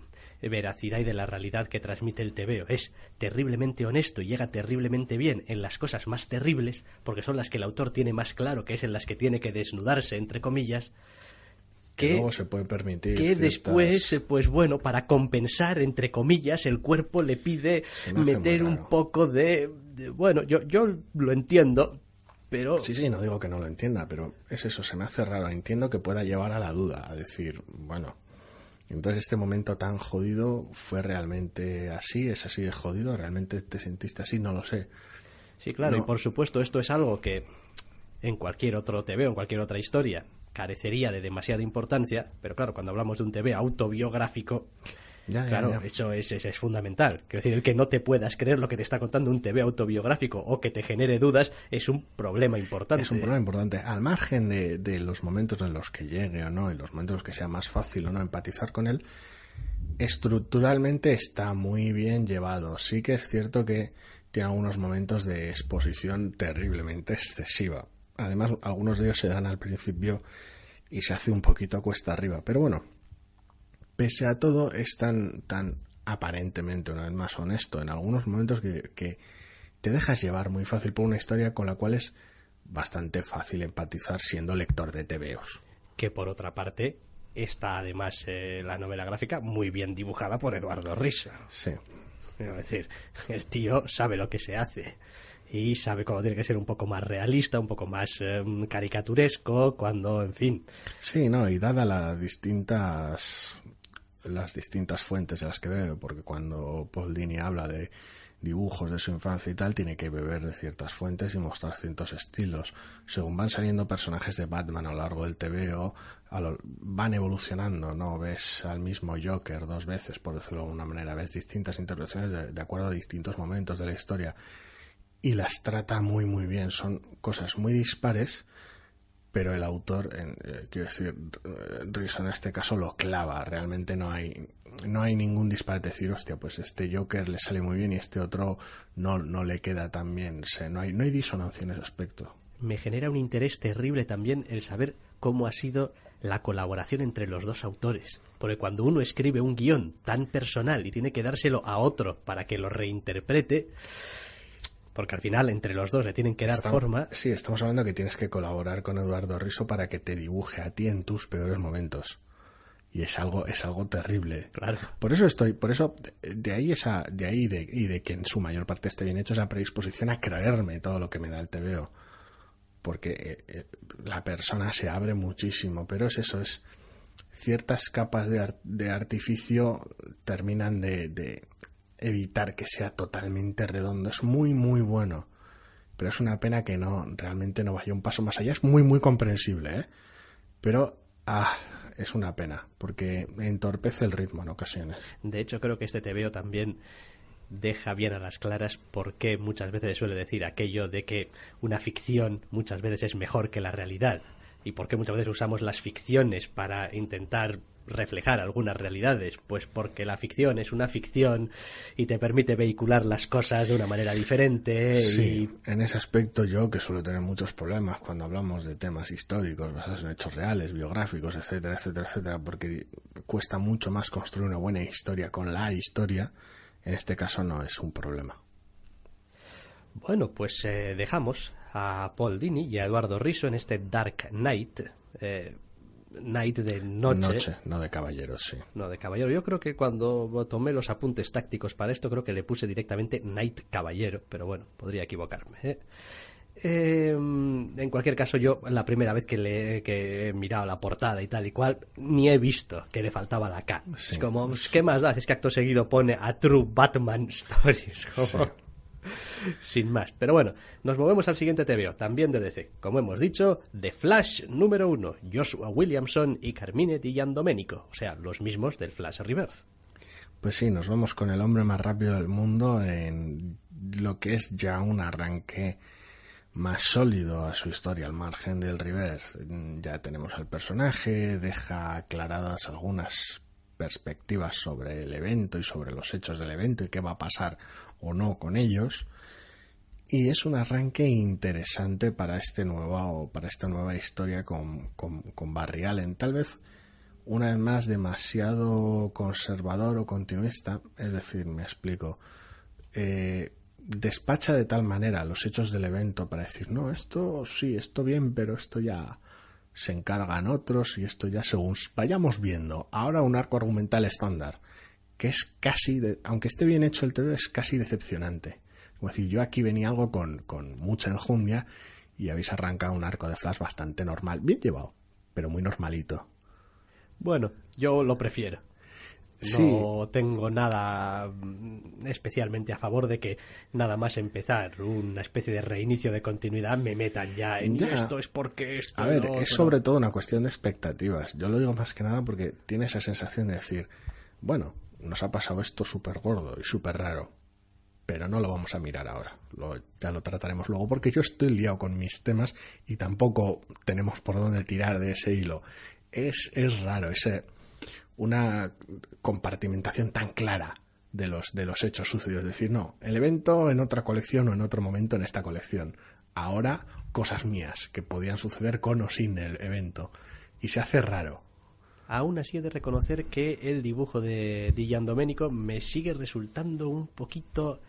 veracidad y de la realidad que transmite el TVO. Es terriblemente honesto y llega terriblemente bien en las cosas más terribles, porque son las que el autor tiene más claro, que es en las que tiene que desnudarse, entre comillas, que luego se puede permitir que después, pues bueno, para compensar, entre comillas, el cuerpo le pide meter un poco de bueno, yo lo entiendo, pero... Sí, no digo que no lo entienda, pero es eso, se me hace raro. Entiendo que pueda llevar a la duda, a decir, bueno, entonces este momento tan jodido fue realmente así, es así de jodido, realmente te sentiste así, no lo sé. Sí, claro, No. y por supuesto esto es algo que en cualquier otro TV o en cualquier otra historia carecería de demasiada importancia, pero claro, cuando hablamos de un TV autobiográfico, claro, eso es fundamental. Quiero decir, el que no te puedas creer lo que te está contando un TV autobiográfico o que te genere dudas es un problema importante. Es un problema importante. Al margen de los momentos en los que llegue o no, y los momentos en los que sea más fácil o no empatizar con él, estructuralmente está muy bien llevado. Sí que es cierto que tiene algunos momentos de exposición terriblemente excesiva. Además, algunos de ellos se dan al principio y se hace un poquito cuesta arriba. Pero bueno, pese a todo, es tan aparentemente, una vez más, honesto en algunos momentos que te dejas llevar muy fácil por una historia con la cual es bastante fácil empatizar siendo lector de TVOs. Que por otra parte está además la novela gráfica muy bien dibujada por Eduardo Risso. Sí. Es decir, el tío sabe lo que se hace y sabe cómo tiene que ser un poco más realista, un poco más caricaturesco, cuando, en fin. Sí, no, y dada las distintas fuentes de las que bebe, porque cuando Paul Dini habla de dibujos de su infancia y tal, tiene que beber de ciertas fuentes y mostrar ciertos estilos. Según van saliendo personajes de Batman a lo largo del TVO, van evolucionando, ¿no? Ves al mismo Joker 2 veces, por decirlo de alguna manera, ves distintas interpretaciones de acuerdo a distintos momentos de la historia, y las trata muy muy bien. Son cosas muy dispares, pero el autor, quiero decir, Risso en este caso lo clava. Realmente no hay ningún disparate. Decir, hostia, pues este Joker le sale muy bien y este otro no le queda tan bien. O sea, no hay disonancia en ese aspecto. Me genera un interés terrible también el saber cómo ha sido la colaboración entre los dos autores. Porque cuando uno escribe un guión tan personal y tiene que dárselo a otro para que lo reinterprete, porque al final entre los dos le tienen que dar forma. Sí, estamos hablando que tienes que colaborar con Eduardo Risso para que te dibuje a ti en tus peores momentos. Y es algo terrible. Claro. Por eso de ahí que en su mayor parte esté bien hecho, esa predisposición a creerme todo lo que me da el TVO. Porque la persona se abre muchísimo, pero es ciertas capas de artificio terminan de evitar que sea totalmente redondo. Es muy muy bueno, pero es una pena que realmente no vaya un paso más allá. Es muy muy comprensible, pero es una pena porque entorpece el ritmo en ocasiones. De hecho, creo que este TVO también deja bien a las claras por qué muchas veces se suele decir aquello de que una ficción muchas veces es mejor que la realidad, y por qué muchas veces usamos las ficciones para intentar reflejar algunas realidades. Pues porque la ficción es una ficción y te permite vehicular las cosas de una manera diferente. Sí, en ese aspecto yo, que suelo tener muchos problemas cuando hablamos de temas históricos basados en hechos reales, biográficos, etcétera, etcétera, etcétera, porque cuesta mucho más construir una buena historia con la historia. En este caso no es un problema. Bueno, pues dejamos a Paul Dini y a Eduardo Risso en este Dark Knight. Knight de noche, no de caballero, sí. No de caballero. Yo creo que cuando tomé los apuntes tácticos para esto, creo que le puse directamente Knight Caballero, pero bueno, podría equivocarme. En cualquier caso, yo la primera vez que he mirado la portada y tal y cual, ni he visto que le faltaba la K. Sí. Es como, ¿qué más da? Es que acto seguido pone a True Batman Stories. Como... Sí. Sin más. Pero bueno, nos movemos al siguiente TVO, también de DC. Como hemos dicho, The Flash número 1, Joshua Williamson y Carmine Di Giandomenico, o sea, los mismos del Flash Rebirth. Pues sí, nos vamos con el hombre más rápido del mundo en lo que es ya un arranque más sólido a su historia, al margen del Rebirth. Ya tenemos al personaje, deja aclaradas algunas perspectivas sobre el evento y sobre los hechos del evento y qué va a pasar o no con ellos, y es un arranque interesante para esta nueva historia con Barry Allen. Tal vez una vez más demasiado conservador o continuista, es decir, me explico, despacha de tal manera los hechos del evento para decir, no, esto sí, esto bien, pero esto ya se encargan otros y esto ya según vayamos viendo. Ahora un arco argumental estándar, que es casi, aunque esté bien hecho el TVO, es casi decepcionante. Es decir, yo aquí venía algo con mucha enjundia y habéis arrancado un arco de Flash bastante normal, bien llevado, pero muy normalito. Bueno, yo lo prefiero. No tengo nada especialmente a favor de que nada más empezar una especie de reinicio de continuidad me metan ya en esto es porque esto... A ver, es sobre todo una cuestión de expectativas. Yo lo digo más que nada porque tiene esa sensación de decir, bueno, nos ha pasado esto súper gordo y súper raro, pero no lo vamos a mirar ahora. Ya lo trataremos luego porque yo estoy liado con mis temas y tampoco tenemos por dónde tirar de ese hilo. Es raro una compartimentación tan clara de los hechos sucedidos. Es decir, no, el evento en otra colección o en otro momento en esta colección. Ahora, cosas mías que podían suceder con o sin el evento. Y se hace raro. Aún así he de reconocer que el dibujo de Di Giandomenico me sigue resultando un poquito...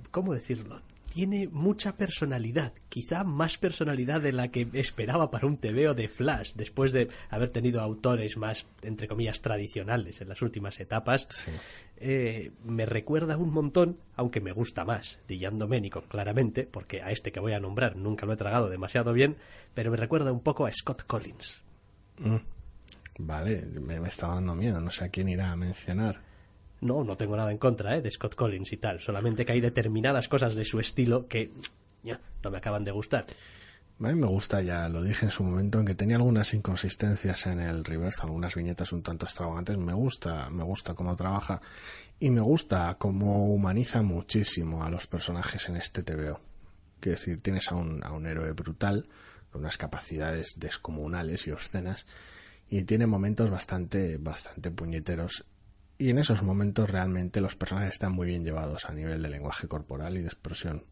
¿cómo decirlo? Tiene mucha personalidad, quizá más personalidad de la que esperaba para un TVO de Flash, después de haber tenido autores más, entre comillas, tradicionales en las últimas etapas. Sí. Me recuerda un montón, aunque me gusta más Di Giandomenico, claramente, porque a este que voy a nombrar nunca lo he tragado demasiado bien, pero me recuerda un poco a Scott Collins. Vale, me está dando miedo, no sé a quién irá a mencionar. No tengo nada en contra de Scott Collins y tal, solamente que hay determinadas cosas de su estilo que no me acaban de gustar. A mí me gusta, ya lo dije en su momento, en que tenía algunas inconsistencias en el reverse, algunas viñetas un tanto extravagantes. Me gusta cómo trabaja y me gusta cómo humaniza muchísimo a los personajes en este TVO. Quiero decir, tienes a un héroe brutal, con unas capacidades descomunales y obscenas, y tiene momentos bastante puñeteros. Y en esos momentos realmente los personajes están muy bien llevados a nivel de lenguaje corporal y de expresión.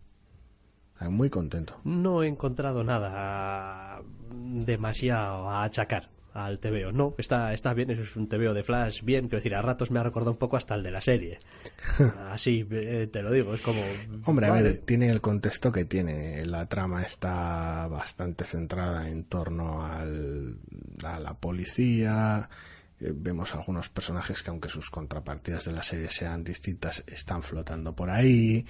Muy contento. No he encontrado nada demasiado a achacar al TVO. No, está bien, eso es un TVO de Flash bien, quiero decir, a ratos me ha recordado un poco hasta el de la serie. Así te lo digo, es como... Hombre, vale. A ver, tiene el contexto que tiene. La trama está bastante centrada en torno a la policía. Vemos algunos personajes que, aunque sus contrapartidas de la serie sean distintas, están flotando por ahí.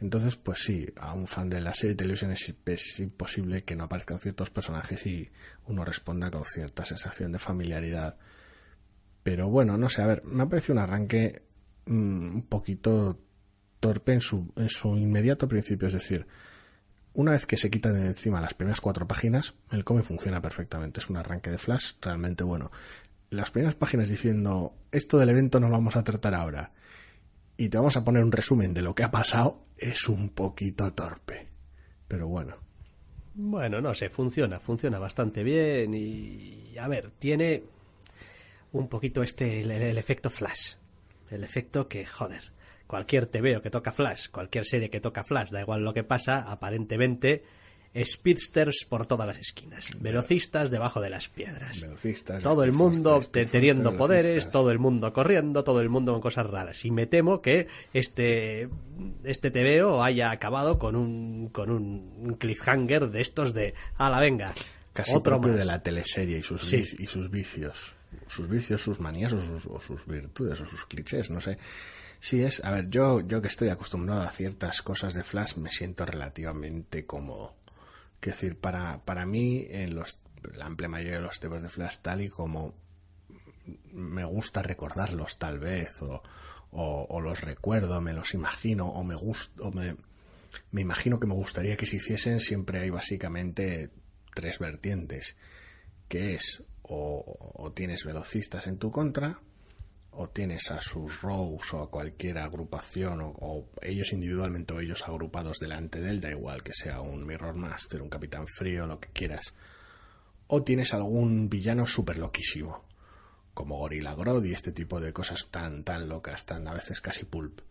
Entonces, pues sí, a un fan de la serie de televisión es imposible que no aparezcan ciertos personajes y uno responda con cierta sensación de familiaridad. Pero bueno, no sé, a ver, me ha parecido un arranque un poquito torpe en su inmediato principio. Es decir, una vez que se quitan de encima las primeras 4 páginas, el cómic funciona perfectamente. Es un arranque de Flash realmente bueno. Las primeras páginas diciendo esto del evento no lo vamos a tratar ahora y te vamos a poner un resumen de lo que ha pasado, es un poquito torpe, pero bueno, no sé, funciona bastante bien y a ver, tiene un poquito el efecto Flash, el efecto que, joder, cualquier TVO que toca Flash, cualquier serie que toca Flash, da igual lo que pasa, aparentemente speedsters por todas las esquinas, velocistas debajo de las piedras, todo el mundo teniendo poderes, todo el mundo corriendo, todo el mundo con cosas raras. Y me temo que este TVO haya acabado con un cliffhanger de estos de ¡hala, venga! Casi otro propio más de la teleserie y sus vicios. Sus vicios, sus manías o sus virtudes o sus clichés, no sé. Sí es, a ver, yo que estoy acostumbrado a ciertas cosas de Flash me siento relativamente cómodo. Es decir, para mí, en la amplia mayoría de los temas de Flash, tal y como me gusta recordarlos tal vez, o los recuerdo, me los imagino, o me imagino que me gustaría que se hiciesen, siempre hay básicamente 3 vertientes, que es o tienes velocistas en tu contra, o tienes a sus rogues o a cualquier agrupación o ellos individualmente o ellos agrupados delante de él, da igual que sea un Mirror Master, un Capitán Frío, lo que quieras, o tienes algún villano súper loquísimo como Gorilla Grodd y este tipo de cosas tan locas, tan a veces casi pulp,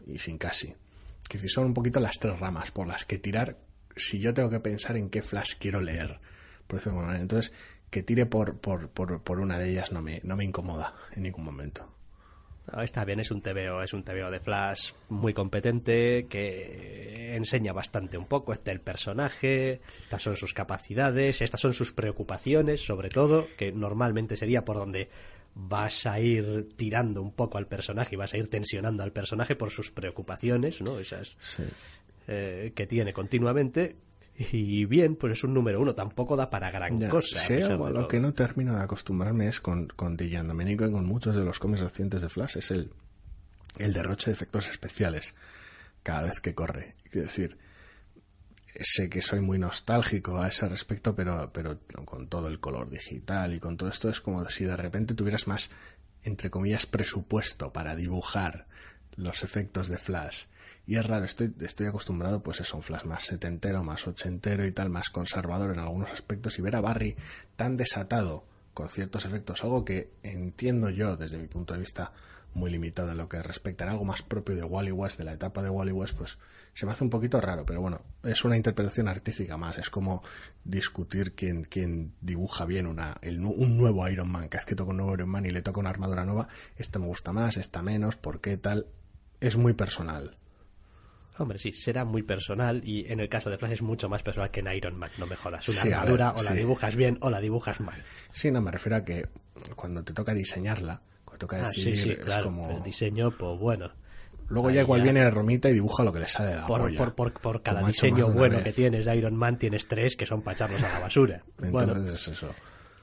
y sin casi, que son un poquito las 3 ramas por las que tirar si yo tengo que pensar en qué Flash quiero leer, por decirlo de alguna manera. Entonces, que tire por una de ellas no me incomoda en ningún momento. No, está bien, es un TVO de Flash muy competente que enseña bastante un poco el personaje, estas son sus capacidades, estas son sus preocupaciones, sobre todo, que normalmente sería por donde vas a ir tirando un poco al personaje y vas a ir tensionando al personaje por sus preocupaciones, ¿no? Esas sí. Que tiene continuamente. Y bien, pues es un número 1, tampoco da para gran cosa. Sí, lo que no termino de acostumbrarme es con Di Giandomenico y con muchos de los cómics recientes de Flash es el derroche de efectos especiales cada vez que corre. Quiero decir, sé que soy muy nostálgico a ese respecto, pero con todo el color digital y con todo esto es como si de repente tuvieras más, entre comillas, presupuesto para dibujar los efectos de Flash. Y es raro, estoy acostumbrado pues eso, a un Flash más setentero, más ochentero y tal, más conservador en algunos aspectos, y ver a Barry tan desatado con ciertos efectos, algo que entiendo yo desde mi punto de vista muy limitado en lo que respecta a algo más propio de Wally West, de la etapa de Wally West, pues se me hace un poquito raro, pero bueno, es una interpretación artística más, es como discutir quién dibuja bien un nuevo Iron Man, cada vez que toca un nuevo Iron Man y le toca una armadura nueva, esta me gusta más, esta menos, ¿por qué tal? Es muy personal. Hombre, sí, será muy personal, y en el caso de Flash es mucho más personal que en Iron Man, no me jodas. Una armadura o la dibujas bien o la dibujas mal. Sí, no, me refiero a que cuando te toca diseñarla, cuando toca decidir, sí, claro, es como... el diseño, pues bueno. Luego ya igual viene Romita y dibuja lo que le sale de la polla. Por cada diseño bueno que tienes de Iron Man, tienes 3 que son para echarlos a la basura. Entonces bueno, es eso.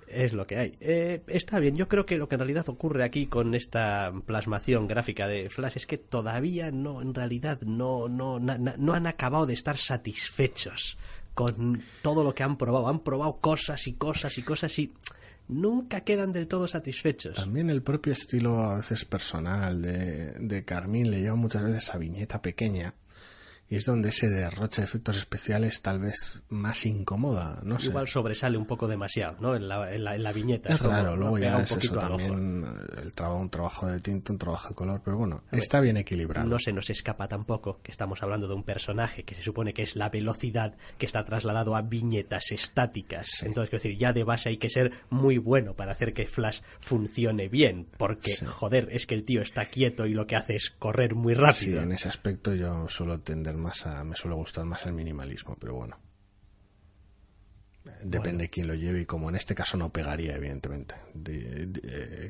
Es lo que hay. Está bien, yo creo que lo que en realidad ocurre aquí con esta plasmación gráfica de Flash es que todavía no han acabado de estar satisfechos con todo lo que han probado. Han probado cosas y cosas y cosas y nunca quedan del todo satisfechos. También el propio estilo a veces personal de Carmine le lleva muchas veces a viñeta pequeña. Y es donde ese derroche de efectos especiales tal vez más incomoda, no sé. Igual sobresale un poco demasiado, ¿no? En la viñeta. Es raro, luego ya es eso al también, un trabajo de tinta, un trabajo de color, pero bueno, está bien equilibrado. No se nos escapa tampoco que estamos hablando de un personaje que se supone que es la velocidad que está trasladado a viñetas estáticas. Sí. Entonces, quiero decir, ya de base hay que ser muy bueno para hacer que Flash funcione bien, porque, joder, es que el tío está quieto y lo que hace es correr muy rápido. Sí, en ese aspecto yo suelo tender me suele gustar más el minimalismo, pero bueno, depende de quién lo lleve, y como en este caso no pegaría, evidentemente.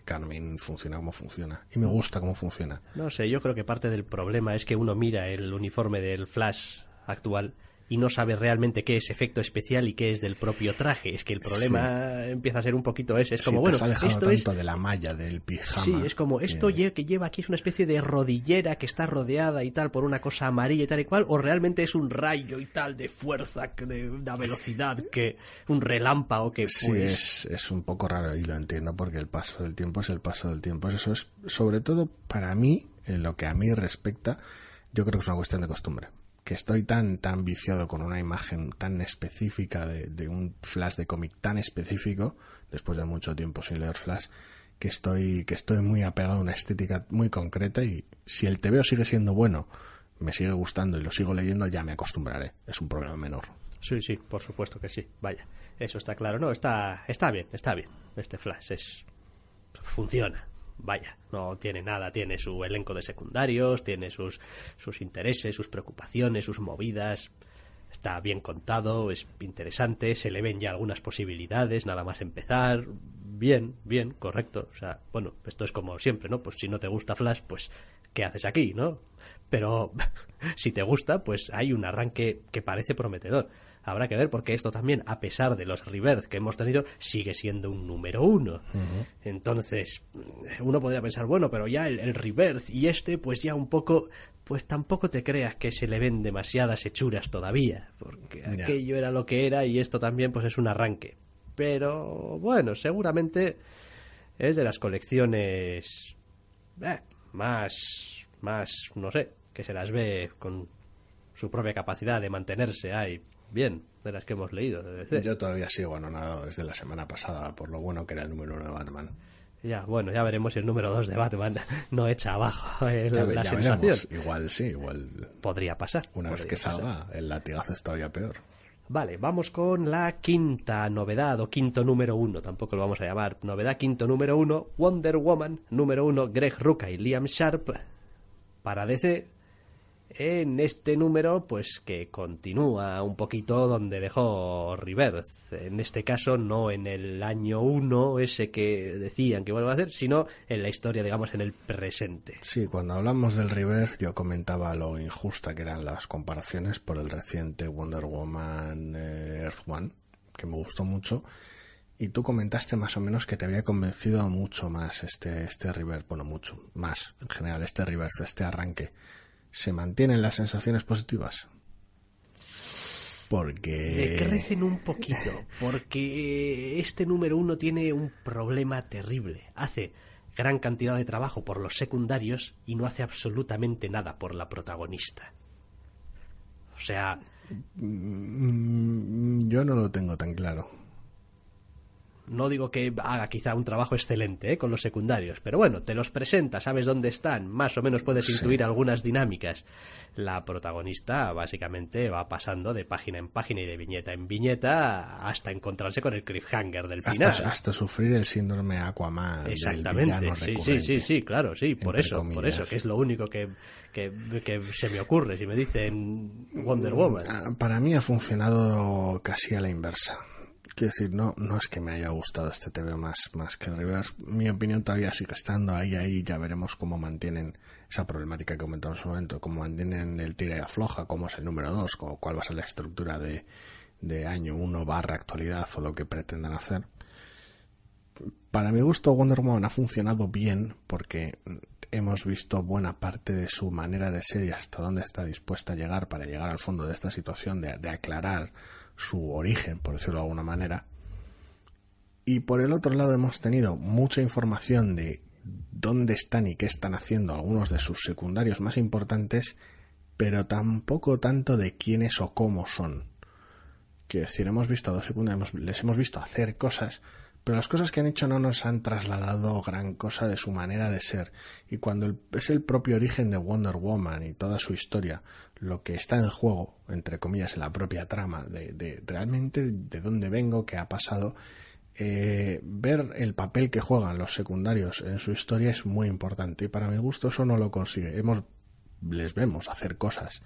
Carmine funciona como funciona y me gusta cómo funciona. No sé, yo creo que parte del problema es que uno mira el uniforme del Flash actual y no sabe realmente qué es efecto especial y qué es del propio traje. Es que el problema empieza a ser un poquito ese. Es como, bueno, esto es de la malla del pijama. Sí, es como, esto que lleva aquí es una especie de rodillera que está rodeada y tal por una cosa amarilla y tal y cual, o realmente es un rayo y tal de fuerza, de velocidad, que un relámpago que pues... Sí, es un poco raro, y lo entiendo porque el paso del tiempo es el paso del tiempo. Eso es, sobre todo para mí, en lo que a mí respecta, yo creo que es una cuestión de costumbre. Que estoy tan viciado con una imagen tan específica de un Flash de cómic tan específico, después de mucho tiempo sin leer Flash, que estoy muy apegado a una estética muy concreta, y si el TVO sigue siendo bueno, me sigue gustando y lo sigo leyendo, ya me acostumbraré. Es un problema menor. Sí, por supuesto que sí. Vaya, eso está claro. No, está bien. Este Flash funciona. Vaya, no tiene nada, tiene su elenco de secundarios, tiene sus intereses, sus preocupaciones, sus movidas, está bien contado, es interesante, se le ven ya algunas posibilidades, nada más empezar, bien, correcto, o sea, bueno, esto es como siempre, ¿no? Pues si no te gusta Flash, pues ¿qué haces aquí, no? Pero si te gusta, pues hay un arranque que parece prometedor. Habrá que ver, porque esto también, a pesar de los rebirth que hemos tenido, sigue siendo un número 1. Uh-huh. Entonces, uno podría pensar, bueno, pero ya el rebirth y pues ya un poco, pues tampoco te creas que se le ven demasiadas hechuras todavía, porque aquello era lo que era y esto también pues es un arranque. Pero, bueno, seguramente es de las colecciones más, no sé, que se las ve con su propia capacidad de mantenerse ahí. Bien, de las que hemos leído de DC. Yo todavía sigo anonadado desde la semana pasada por lo bueno que era el número 1 de Batman. Ya veremos si el número 2 de Batman no echa abajo la sensación. Veremos. Igual podría pasar. Una vez que salga, el latigazo es todavía peor. Vale, vamos con la quinta novedad, o quinto número 1, tampoco lo vamos a llamar novedad, quinto número 1, Wonder Woman, número 1, Greg Rucka y Liam Sharp, para DC. en este número, pues que continúa un poquito donde dejó Rebirth. En este caso, no en el año 1, ese que decían que vuelve a hacer, sino en la historia, digamos, en el presente. Sí, cuando hablamos del Rebirth, yo comentaba lo injusta que eran las comparaciones por el reciente Wonder Woman Earth One, que me gustó mucho. Y tú comentaste más o menos que te había convencido mucho más este Rebirth, bueno, mucho más en general, este Rebirth, este arranque. ¿Se mantienen las sensaciones positivas? Porque... crecen un poquito, porque este número 1 tiene un problema terrible. Hace gran cantidad de trabajo por los secundarios y no hace absolutamente nada por la protagonista. O sea... yo no lo tengo tan claro. No digo que haga quizá un trabajo excelente con los secundarios, pero bueno, te los presenta, sabes dónde están, más o menos puedes intuir algunas dinámicas. La protagonista básicamente va pasando de página en página y de viñeta en viñeta hasta encontrarse con el cliffhanger del final. Hasta sufrir el síndrome Aquaman. Exactamente, sí, claro, sí, por eso, que es lo único que se me ocurre si me dicen Wonder Woman. Para mí ha funcionado casi a la inversa. Quiero decir, no es que me haya gustado este TV más que el Rebirth. Mi opinión todavía sigue estando ahí. Ya veremos cómo mantienen esa problemática que comentamos en su momento, cómo mantienen el tira y afloja, cómo es el número 2, cuál va a ser la estructura de año 1 / actualidad o lo que pretendan hacer. Para mi gusto, Wonder Woman ha funcionado bien porque hemos visto buena parte de su manera de ser y hasta dónde está dispuesta a llegar para llegar al fondo de esta situación, de aclarar su origen, por decirlo de alguna manera. Y por el otro lado hemos tenido mucha información de dónde están y qué están haciendo algunos de sus secundarios más importantes, pero tampoco tanto de quiénes o cómo son. Quiero decir, hemos visto a dos secundarios, les hemos visto hacer cosas, pero las cosas que han hecho no nos han trasladado gran cosa de su manera de ser. Y cuando es el propio origen de Wonder Woman y toda su historia lo que está en juego, entre comillas, en la propia trama de realmente de dónde vengo, qué ha pasado, ver el papel que juegan los secundarios en su historia es muy importante. Y para mi gusto eso no lo consigue. Les vemos hacer cosas,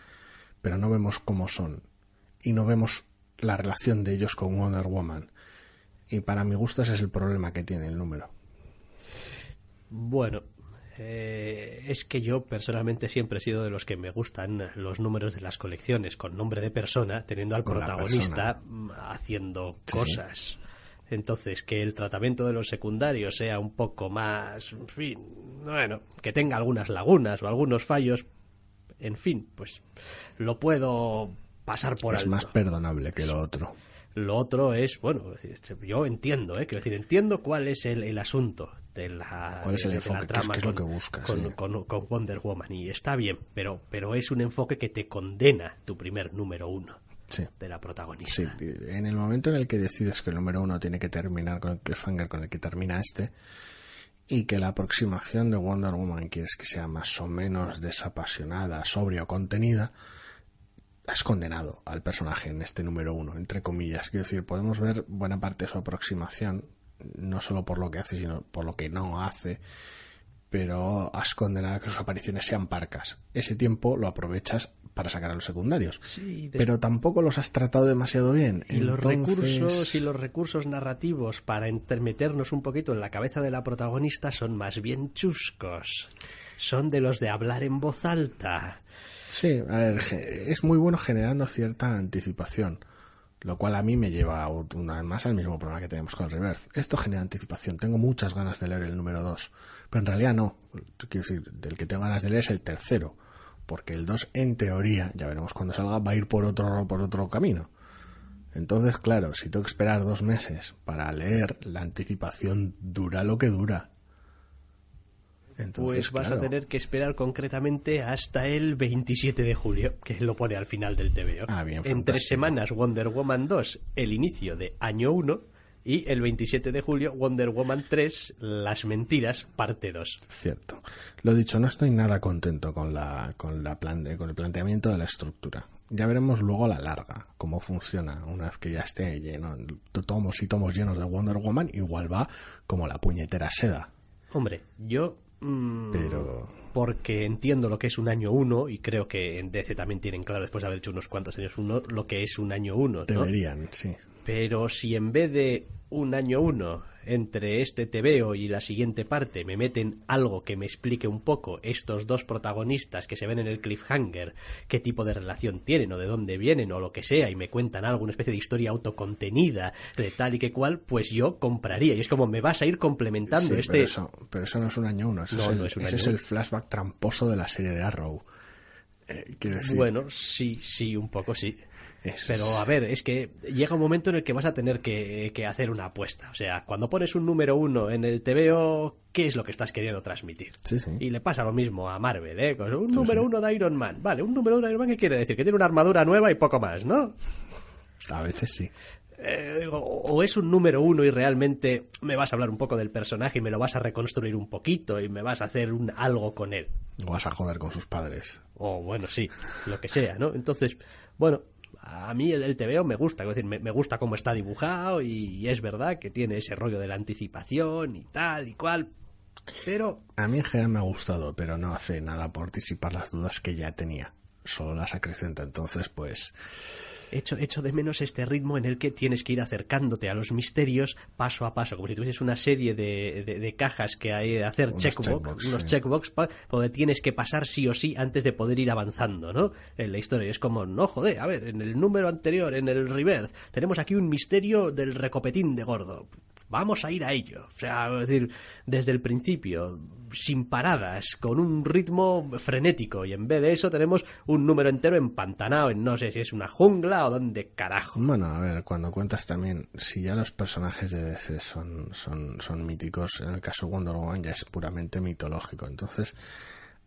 pero no vemos cómo son. Y no vemos la relación de ellos con Wonder Woman. Y para mi gusto ese es el problema que tiene el número. Bueno, es que yo personalmente siempre he sido de los que me gustan los números de las colecciones con nombre de persona, teniendo al protagonista haciendo cosas. Sí. Entonces, que el tratamiento de los secundarios sea un poco más, en fin, bueno, que tenga algunas lagunas o algunos fallos, en fin, pues lo puedo pasar por alto. Es más perdonable que lo otro. Lo otro es, bueno, yo entiendo, quiero decir, entiendo cuál es el asunto de la, ¿cuál es el de enfoque? La trama ¿Qué es lo que buscas? Con Wonder Woman, y está bien, pero es un enfoque que te condena tu primer número 1 de la protagonista. Sí, en el momento en el que decides que el número 1 tiene que terminar con el cliffhanger con el que termina y que la aproximación de Wonder Woman quieres que sea más o menos desapasionada, sobria o contenida, has condenado al personaje en este número 1, entre comillas. Quiero decir, podemos ver buena parte de su aproximación, no solo por lo que hace, sino por lo que no hace, pero has condenado a que sus apariciones sean parcas. Ese tiempo lo aprovechas para sacar a los secundarios, pero tampoco los has tratado demasiado bien. Y los recursos narrativos para meternos un poquito en la cabeza de la protagonista son más bien chuscos. Son de los de hablar en voz alta. Sí, a ver, es muy bueno generando cierta anticipación, lo cual a mí me lleva una vez más al mismo problema que tenemos con el Rebirth. Esto genera anticipación, tengo muchas ganas de leer el número 2, pero en realidad no, quiero decir, del que tengo ganas de leer es el tercero, porque el 2 en teoría, ya veremos cuando salga, va a ir por otro camino. Entonces, claro, si tengo que esperar 2 meses para leer, la anticipación dura lo que dura. Entonces, pues vas a tener que esperar concretamente hasta el 27 de julio, que lo pone al final del TVO. Bien, en 3 semanas Wonder Woman 2, el inicio de año 1, y el 27 de julio Wonder Woman 3, Las Mentiras, parte 2. Cierto. Lo dicho, no estoy nada contento con el planteamiento de la estructura. Ya veremos luego a la larga cómo funciona una vez que ya esté lleno, tomos y tomos llenos de Wonder Woman, igual va como la puñetera seda. Hombre, yo Pero... Porque entiendo lo que es un año 1 y creo que en DC también tienen claro, después de haber hecho unos cuantos años 1, lo que es un año 1, ¿no? Deberían, sí. Pero si en vez de un año 1 entre este TVO y la siguiente parte me meten algo que me explique un poco estos dos protagonistas que se ven en el cliffhanger, qué tipo de relación tienen o de dónde vienen o lo que sea, y me cuentan algo, una especie de historia autocontenida de tal y que cual, pues yo compraría. Y es como me vas a ir complementando sí, este... Pero eso no es un año 1, ese es el flashback tramposo de la serie de Arrow. Quiero decir... Bueno, sí, un poco sí. Pero a ver, es que llega un momento en el que vas a tener que hacer una apuesta. O sea, cuando pones un número 1 en el TVO, ¿qué es lo que estás queriendo transmitir? Sí, sí. Y le pasa lo mismo a Marvel, ¿eh? Un número 1 de Iron Man. Vale, un número 1 de Iron Man, ¿qué quiere decir? Que tiene una armadura nueva y poco más, ¿no? A veces sí. O es un número 1 y realmente me vas a hablar un poco del personaje y me lo vas a reconstruir un poquito y me vas a hacer algo con él. O vas a joder con sus padres. O bueno, sí, lo que sea, ¿no? Entonces, bueno... A mí el TVO me gusta, es decir, me gusta cómo está dibujado y es verdad que tiene ese rollo de la anticipación y tal y cual, pero... A mí en general me ha gustado, pero no hace nada por disipar las dudas que ya tenía. Solo las acrecenta, entonces pues... Echo de menos este ritmo en el que tienes que ir acercándote a los misterios paso a paso, como si tuvieses una serie de cajas que hay de hacer unos checkbox, donde tienes que pasar sí o sí antes de poder ir avanzando, ¿no? En la historia. Es como, no, joder, a ver, en el número anterior, en el Rebirth, tenemos aquí un misterio del recopetín de gordo. Vamos a ir a ello. O sea, es decir, desde el principio, sin paradas, con un ritmo frenético. Y en vez de eso tenemos un número entero empantanado en no sé si es una jungla o dónde carajo. Bueno, a ver, cuando cuentas también, si ya los personajes de DC son míticos, en el caso de Wonder Woman ya es puramente mitológico. Entonces,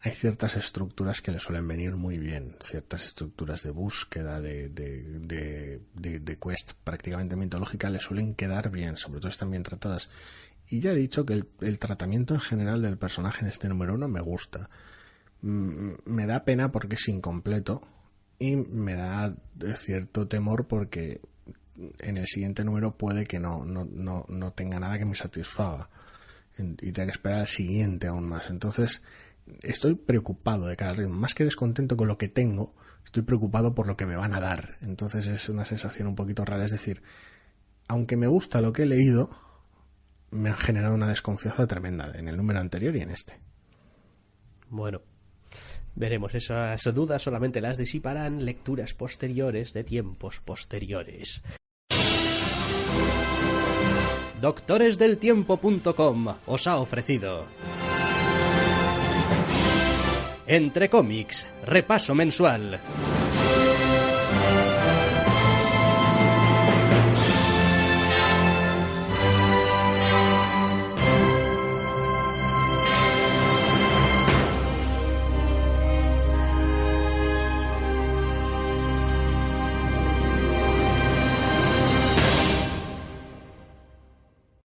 hay ciertas estructuras que le suelen venir muy bien, ciertas estructuras de búsqueda, de quest prácticamente mitológica le suelen quedar bien, sobre todo están bien tratadas. Y ya he dicho que el tratamiento en general del personaje en este número 1 me gusta. Me da pena porque es incompleto y me da cierto temor porque en el siguiente número puede que no tenga nada que me satisfaga y tenga que esperar al siguiente aún más. Entonces... estoy preocupado de cara al ritmo, más que descontento con lo que tengo, estoy preocupado por lo que me van a dar. Entonces es una sensación un poquito rara, es decir, aunque me gusta lo que he leído, me ha generado una desconfianza tremenda en el número anterior y en este. Bueno, veremos, esas dudas solamente las disiparán lecturas posteriores de tiempos posteriores. Doctoresdeltiempo.com os ha ofrecido Entre cómics, repaso mensual.